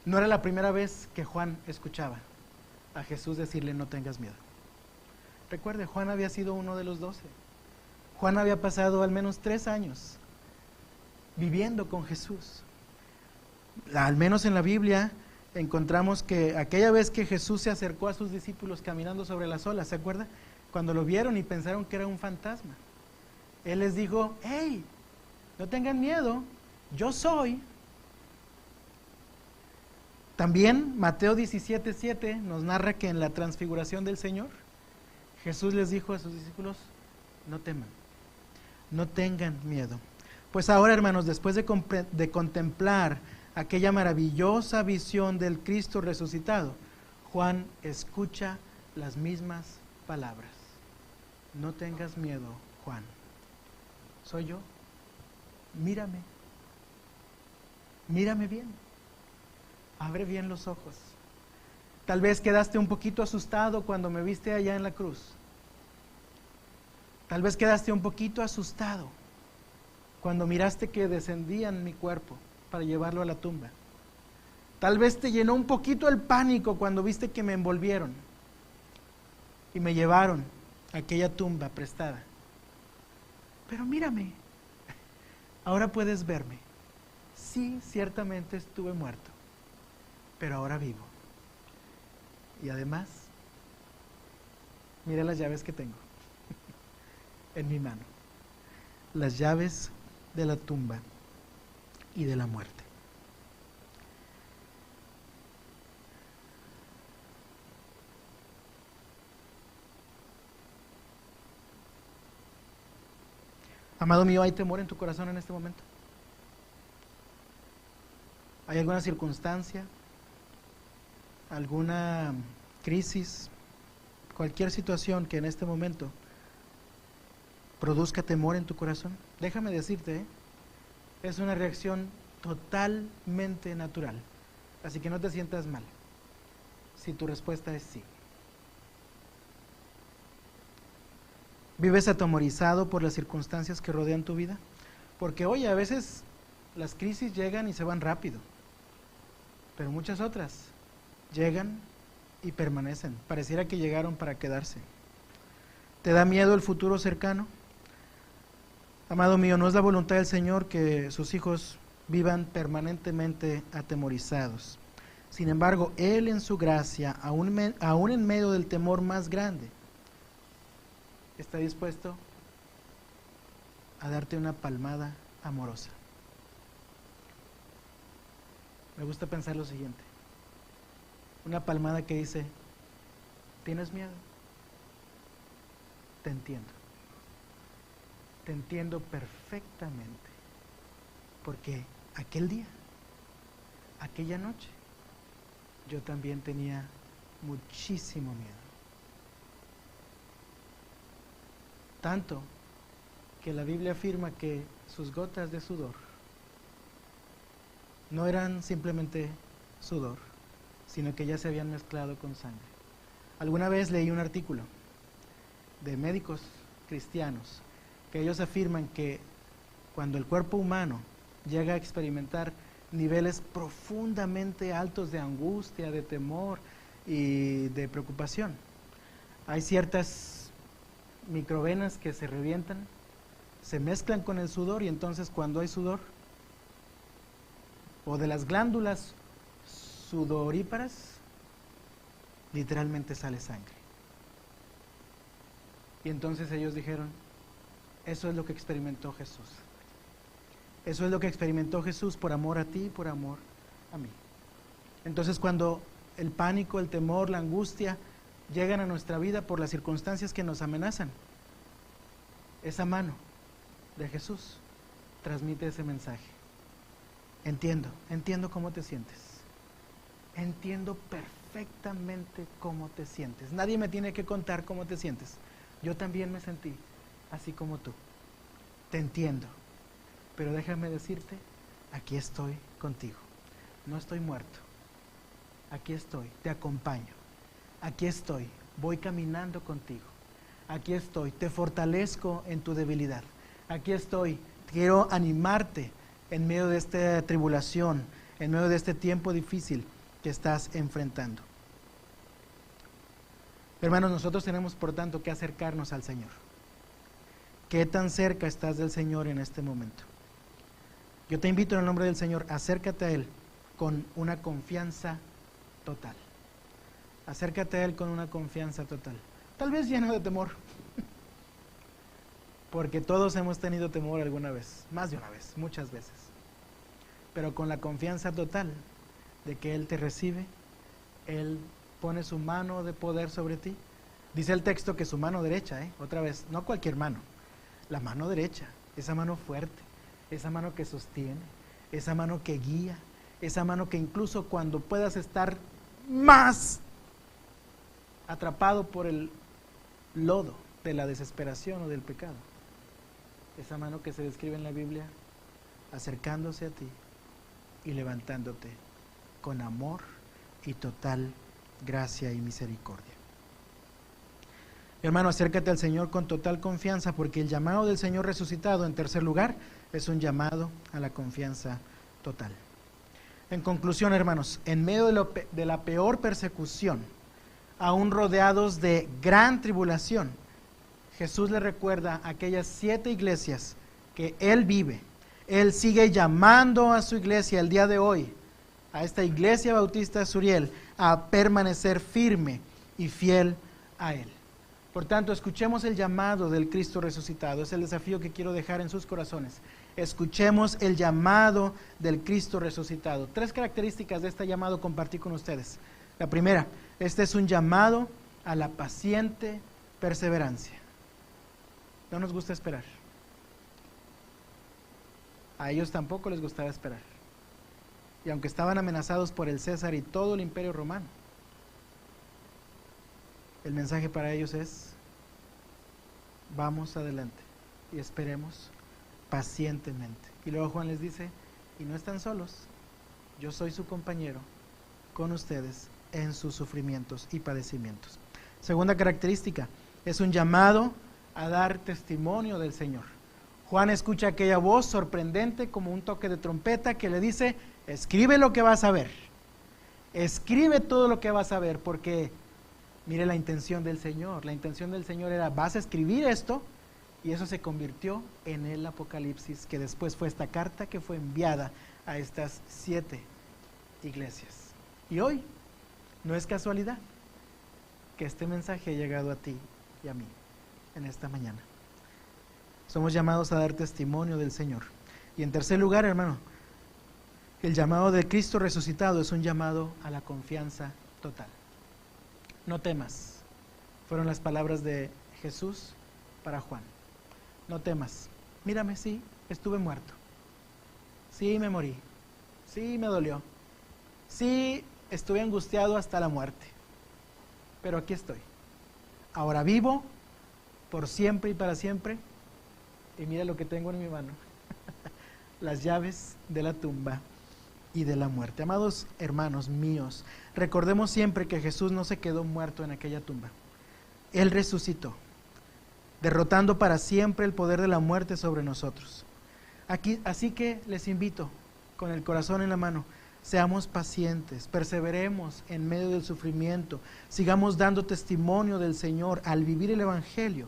No era la primera vez que Juan escuchaba a Jesús decirle no tengas miedo. Recuerde, Juan había sido uno de los 12. Juan había pasado al menos 3 años viviendo con Jesús. Al menos en la Biblia encontramos que aquella vez que Jesús se acercó a sus discípulos caminando sobre las olas, ¿se acuerda? Cuando lo vieron y pensaron que era un fantasma. Él les dijo, hey, no tengan miedo, yo soy. También Mateo 17:7 nos narra que en la transfiguración del Señor, Jesús les dijo a sus discípulos, no teman, no tengan miedo. Pues ahora, hermanos, después de contemplar aquella maravillosa visión del Cristo resucitado, Juan escucha las mismas palabras. No tengas miedo, Juan. Soy yo. Mírame. Mírame bien. Abre bien los ojos. Tal vez quedaste un poquito asustado cuando me viste allá en la cruz. Tal vez quedaste un poquito asustado cuando miraste que descendían mi cuerpo para llevarlo a la tumba. Tal vez te llenó un poquito el pánico cuando viste que me envolvieron y me llevaron a aquella tumba prestada. Pero mírame, ahora puedes verme. Sí, ciertamente estuve muerto, pero ahora vivo. Y además, mira las llaves que tengo en mi mano. Las llaves de la tumba y de la muerte. Amado mío, ¿hay temor en tu corazón en este momento? ¿Hay alguna circunstancia, alguna crisis, cualquier situación que en este momento produzca temor en tu corazón? Déjame decirte, es una reacción totalmente natural. Así que no te sientas mal si tu respuesta es sí. ¿Vives atemorizado por las circunstancias que rodean tu vida? Porque oye, a veces las crisis llegan y se van rápido, pero muchas otras llegan y permanecen. Pareciera que llegaron para quedarse. ¿Te da miedo el futuro cercano? Amado mío, no es la voluntad del Señor que sus hijos vivan permanentemente atemorizados. Sin embargo, Él en su gracia, aún en medio del temor más grande, está dispuesto a darte una palmada amorosa. Me gusta pensar lo siguiente: una palmada que dice, ¿tienes miedo? Te entiendo perfectamente, porque aquel día, aquella noche, yo también tenía muchísimo miedo. Tanto que la Biblia afirma que sus gotas de sudor no eran simplemente sudor, sino que ya se habían mezclado con sangre. Alguna vez leí un artículo de médicos cristianos que ellos afirman que cuando el cuerpo humano llega a experimentar niveles profundamente altos de angustia, de temor y de preocupación, hay ciertas microvenas que se revientan, se mezclan con el sudor, y entonces cuando hay sudor, o de las glándulas sudoríparas, literalmente sale sangre. Y entonces ellos dijeron, eso es lo que experimentó Jesús. Eso es lo que experimentó Jesús por amor a ti y por amor a mí. Entonces cuando el pánico, el temor, la angustia llegan a nuestra vida por las circunstancias que nos amenazan, esa mano de Jesús transmite ese mensaje. Entiendo cómo te sientes. Entiendo perfectamente cómo te sientes. Nadie me tiene que contar cómo te sientes. Yo también me sentí así como tú. Te entiendo. Pero déjame decirte, aquí estoy contigo. No estoy muerto. Aquí estoy, te acompaño. Aquí estoy, voy caminando contigo. Aquí estoy, te fortalezco en tu debilidad. Aquí estoy, quiero animarte en medio de esta tribulación, en medio de este tiempo difícil que estás enfrentando. Hermanos, nosotros tenemos por tanto que acercarnos al Señor. ¿Qué tan cerca estás del Señor en este momento? Yo te invito en el nombre del Señor, acércate a Él con una confianza total. Acércate a Él con una confianza total. Tal vez lleno de temor, porque todos hemos tenido temor alguna vez, más de una vez, muchas veces. Pero con la confianza total de que Él te recibe, Él pone su mano de poder sobre ti. Dice el texto que su mano derecha, otra vez, no cualquier mano, la mano derecha, esa mano fuerte, esa mano que sostiene, esa mano que guía, esa mano que incluso cuando puedas estar más atrapado por el lodo de la desesperación o del pecado, esa mano que se describe en la Biblia acercándose a ti y levantándote con amor y total gracia y misericordia. Hermano, acércate al Señor con total confianza, porque el llamado del Señor resucitado, en tercer lugar, es un llamado a la confianza total. En conclusión, hermanos, en medio de la peor persecución, aún rodeados de gran tribulación, Jesús le recuerda a aquellas 7 iglesias que Él vive. Él sigue llamando a su iglesia el día de hoy, a esta iglesia bautista de Suriel, a permanecer firme y fiel a Él. Por tanto, escuchemos el llamado del Cristo resucitado. Es el desafío que quiero dejar en sus corazones. Escuchemos el llamado del Cristo resucitado. 3 características de este llamado compartí con ustedes. La primera, este es un llamado a la paciente perseverancia. No nos gusta esperar. A ellos tampoco les gustaba esperar. Y aunque estaban amenazados por el César y todo el imperio romano, el mensaje para ellos es: vamos adelante y esperemos pacientemente. Y luego Juan les dice: y no están solos. Yo soy su compañero con ustedes en sus sufrimientos y padecimientos. Segunda característica, es un llamado a dar testimonio del Señor. Juan escucha aquella voz sorprendente como un toque de trompeta que le dice: escribe lo que vas a ver, escribe todo lo que vas a ver, porque mire la intención del Señor. La intención del Señor era: vas a escribir esto, y eso se convirtió en el Apocalipsis, que después fue esta carta que fue enviada a estas 7 iglesias. Y hoy no es casualidad que este mensaje ha llegado a ti y a mí en esta mañana. Somos llamados a dar testimonio del Señor. Y en tercer lugar, hermano, el llamado de Cristo resucitado es un llamado a la confianza total. No temas, fueron las palabras de Jesús para Juan. No temas, mírame, sí, estuve muerto, sí me morí, sí me dolió, sí estuve angustiado hasta la muerte, pero aquí estoy, ahora vivo por siempre y para siempre, y mira lo que tengo en mi mano, las llaves de la tumba y de la muerte. Amados hermanos míos, recordemos siempre que Jesús no se quedó muerto en aquella tumba, Él resucitó, derrotando para siempre el poder de la muerte sobre nosotros. Así que les invito, con el corazón en la mano, seamos pacientes, perseveremos en medio del sufrimiento, sigamos dando testimonio del Señor al vivir el Evangelio,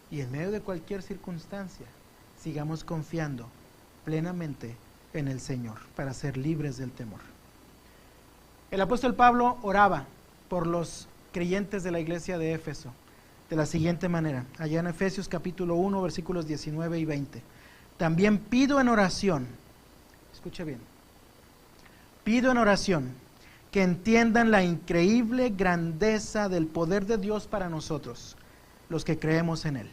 y en medio de cualquier circunstancia, sigamos confiando plenamente en el Señor para ser libres del temor. El apóstol Pablo oraba por los creyentes de la iglesia de Éfeso de la siguiente manera, allá en Efesios capítulo 1, versículos 19 y 20. También pido en oración, escuche bien, pido en oración que entiendan la increíble grandeza del poder de Dios para nosotros, los que creemos en Él.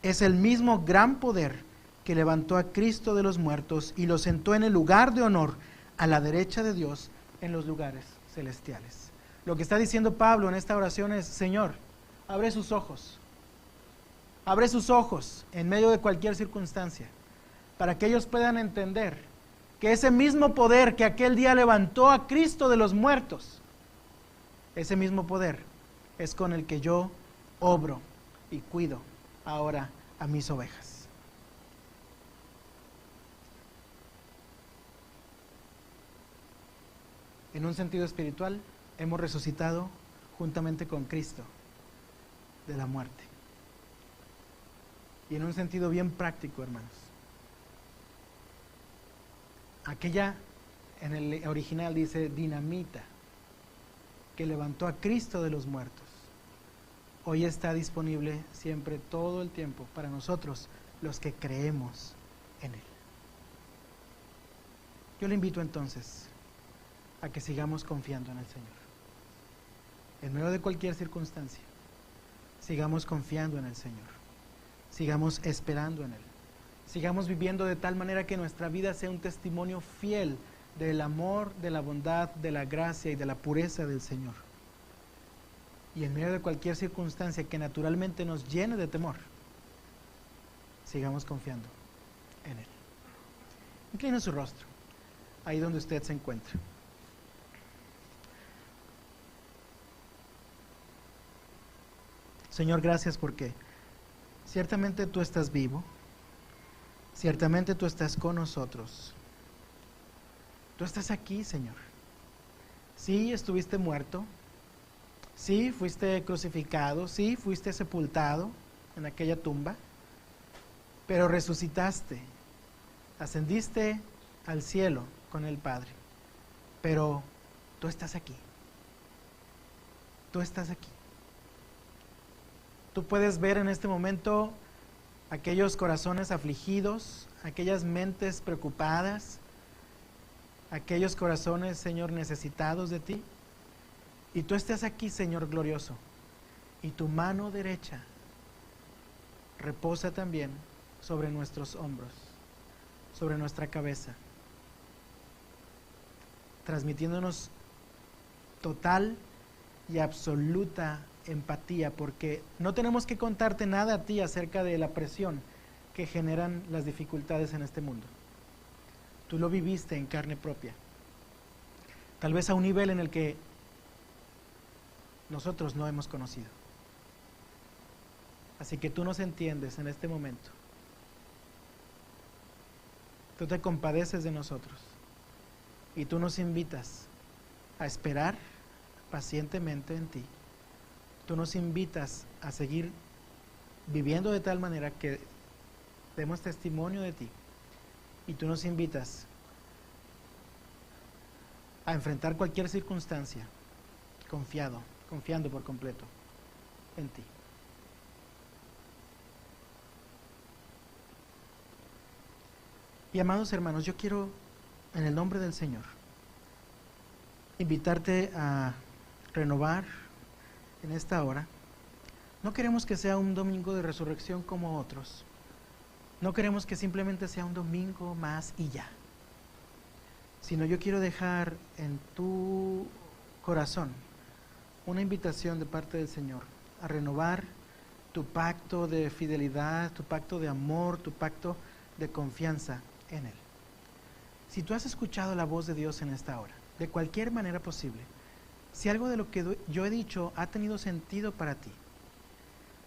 Es el mismo gran poder que levantó a Cristo de los muertos y lo sentó en el lugar de honor a la derecha de Dios en los lugares celestiales. Lo que está diciendo Pablo en esta oración es: Señor, abre sus ojos en medio de cualquier circunstancia, para que ellos puedan entender que ese mismo poder que aquel día levantó a Cristo de los muertos, ese mismo poder es con el que yo obro y cuido ahora a mis ovejas. En un sentido espiritual, hemos resucitado juntamente con Cristo de la muerte. Y en un sentido bien práctico, hermanos, aquella, en el original dice dinamita, que levantó a Cristo de los muertos, hoy está disponible siempre, todo el tiempo, para nosotros, los que creemos en Él. Yo le invito entonces a que sigamos confiando en el Señor. En medio de cualquier circunstancia, sigamos confiando en el Señor. Sigamos esperando en Él. Sigamos viviendo de tal manera que nuestra vida sea un testimonio fiel del amor, de la bondad, de la gracia y de la pureza del Señor. Y en medio de cualquier circunstancia que naturalmente nos llene de temor, sigamos confiando en Él. Inclina su rostro, ahí donde usted se encuentra. Señor, gracias porque ciertamente tú estás vivo, ciertamente tú estás con nosotros. Tú estás aquí, Señor. Sí, estuviste muerto, sí, fuiste crucificado, sí, fuiste sepultado en aquella tumba, pero resucitaste, ascendiste al cielo con el Padre, pero tú estás aquí. Tú estás aquí. Tú puedes ver en este momento aquellos corazones afligidos, aquellas mentes preocupadas, aquellos corazones, Señor, necesitados de ti. Y tú estás aquí, Señor glorioso, y tu mano derecha reposa también sobre nuestros hombros, sobre nuestra cabeza, transmitiéndonos total y absoluta empatía, porque no tenemos que contarte nada a ti acerca de la presión que generan las dificultades en este mundo. Tú lo viviste en carne propia. Tal vez a un nivel en el que nosotros no hemos conocido. Así que tú nos entiendes en este momento. Tú te compadeces de nosotros y tú nos invitas a esperar pacientemente en ti. Tú nos invitas a seguir viviendo de tal manera que demos testimonio de ti. Y tú nos invitas a enfrentar cualquier circunstancia confiando por completo en ti. Y amados hermanos, yo quiero, en el nombre del Señor, invitarte a renovar en esta hora. No queremos que sea un domingo de resurrección como otros. No queremos que simplemente sea un domingo más y ya. Sino yo quiero dejar en tu corazón una invitación de parte del Señor a renovar tu pacto de fidelidad, tu pacto de amor, tu pacto de confianza en Él. Si tú has escuchado la voz de Dios en esta hora, de cualquier manera posible, si algo de lo que yo he dicho ha tenido sentido para ti,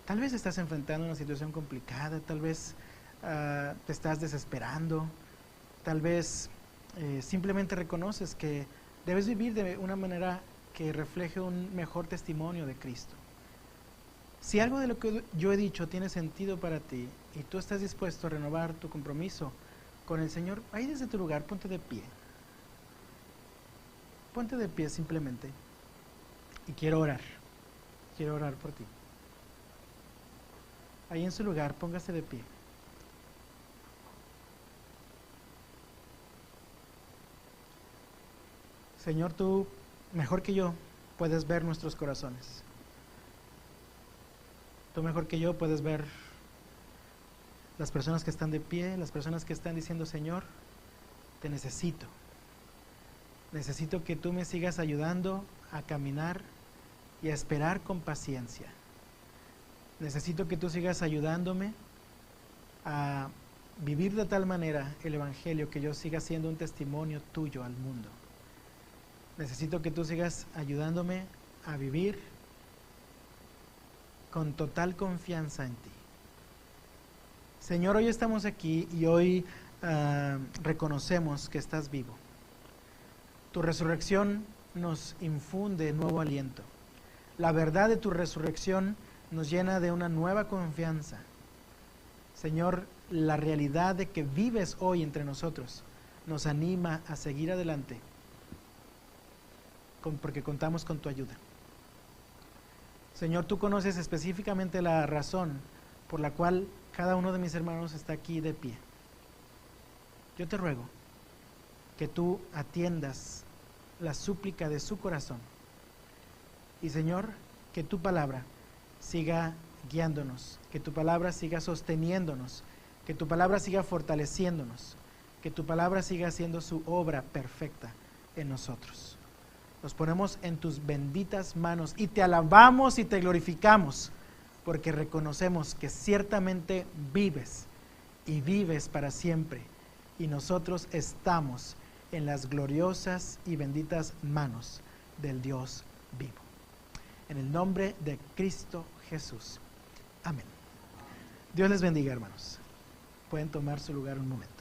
tal vez estás enfrentando una situación complicada, tal vez te estás desesperando, tal vez simplemente reconoces que debes vivir de una manera que refleje un mejor testimonio de Cristo. Si algo de lo que yo he dicho tiene sentido para ti y tú estás dispuesto a renovar tu compromiso con el Señor, ahí desde tu lugar, ponte de pie. Ponte de pie simplemente. Y quiero orar por ti. Ahí en su lugar, póngase de pie. Señor, tú, mejor que yo, puedes ver nuestros corazones. Tú mejor que yo puedes ver las personas que están de pie, las personas que están diciendo, Señor, te necesito. Necesito que tú me sigas ayudando a caminar y a esperar con paciencia. Necesito que tú sigas ayudándome a vivir de tal manera el Evangelio que yo siga siendo un testimonio tuyo al mundo. Necesito que tú sigas ayudándome a vivir con total confianza en ti. Señor, hoy estamos aquí y hoy reconocemos que estás vivo. Tu resurrección nos infunde nuevo aliento. La verdad de tu resurrección nos llena de una nueva confianza. Señor, la realidad de que vives hoy entre nosotros nos anima a seguir adelante porque contamos con tu ayuda. Señor, tú conoces específicamente la razón por la cual cada uno de mis hermanos está aquí de pie. Yo te ruego que tú atiendas la súplica de su corazón. Y Señor, que tu palabra siga guiándonos, que tu palabra siga sosteniéndonos, que tu palabra siga fortaleciéndonos, que tu palabra siga haciendo su obra perfecta en nosotros. Nos ponemos en tus benditas manos y te alabamos y te glorificamos, porque reconocemos que ciertamente vives y vives para siempre, y nosotros estamos en las gloriosas y benditas manos del Dios vivo. En el nombre de Cristo Jesús. Amén. Dios les bendiga, hermanos. Pueden tomar su lugar un momento.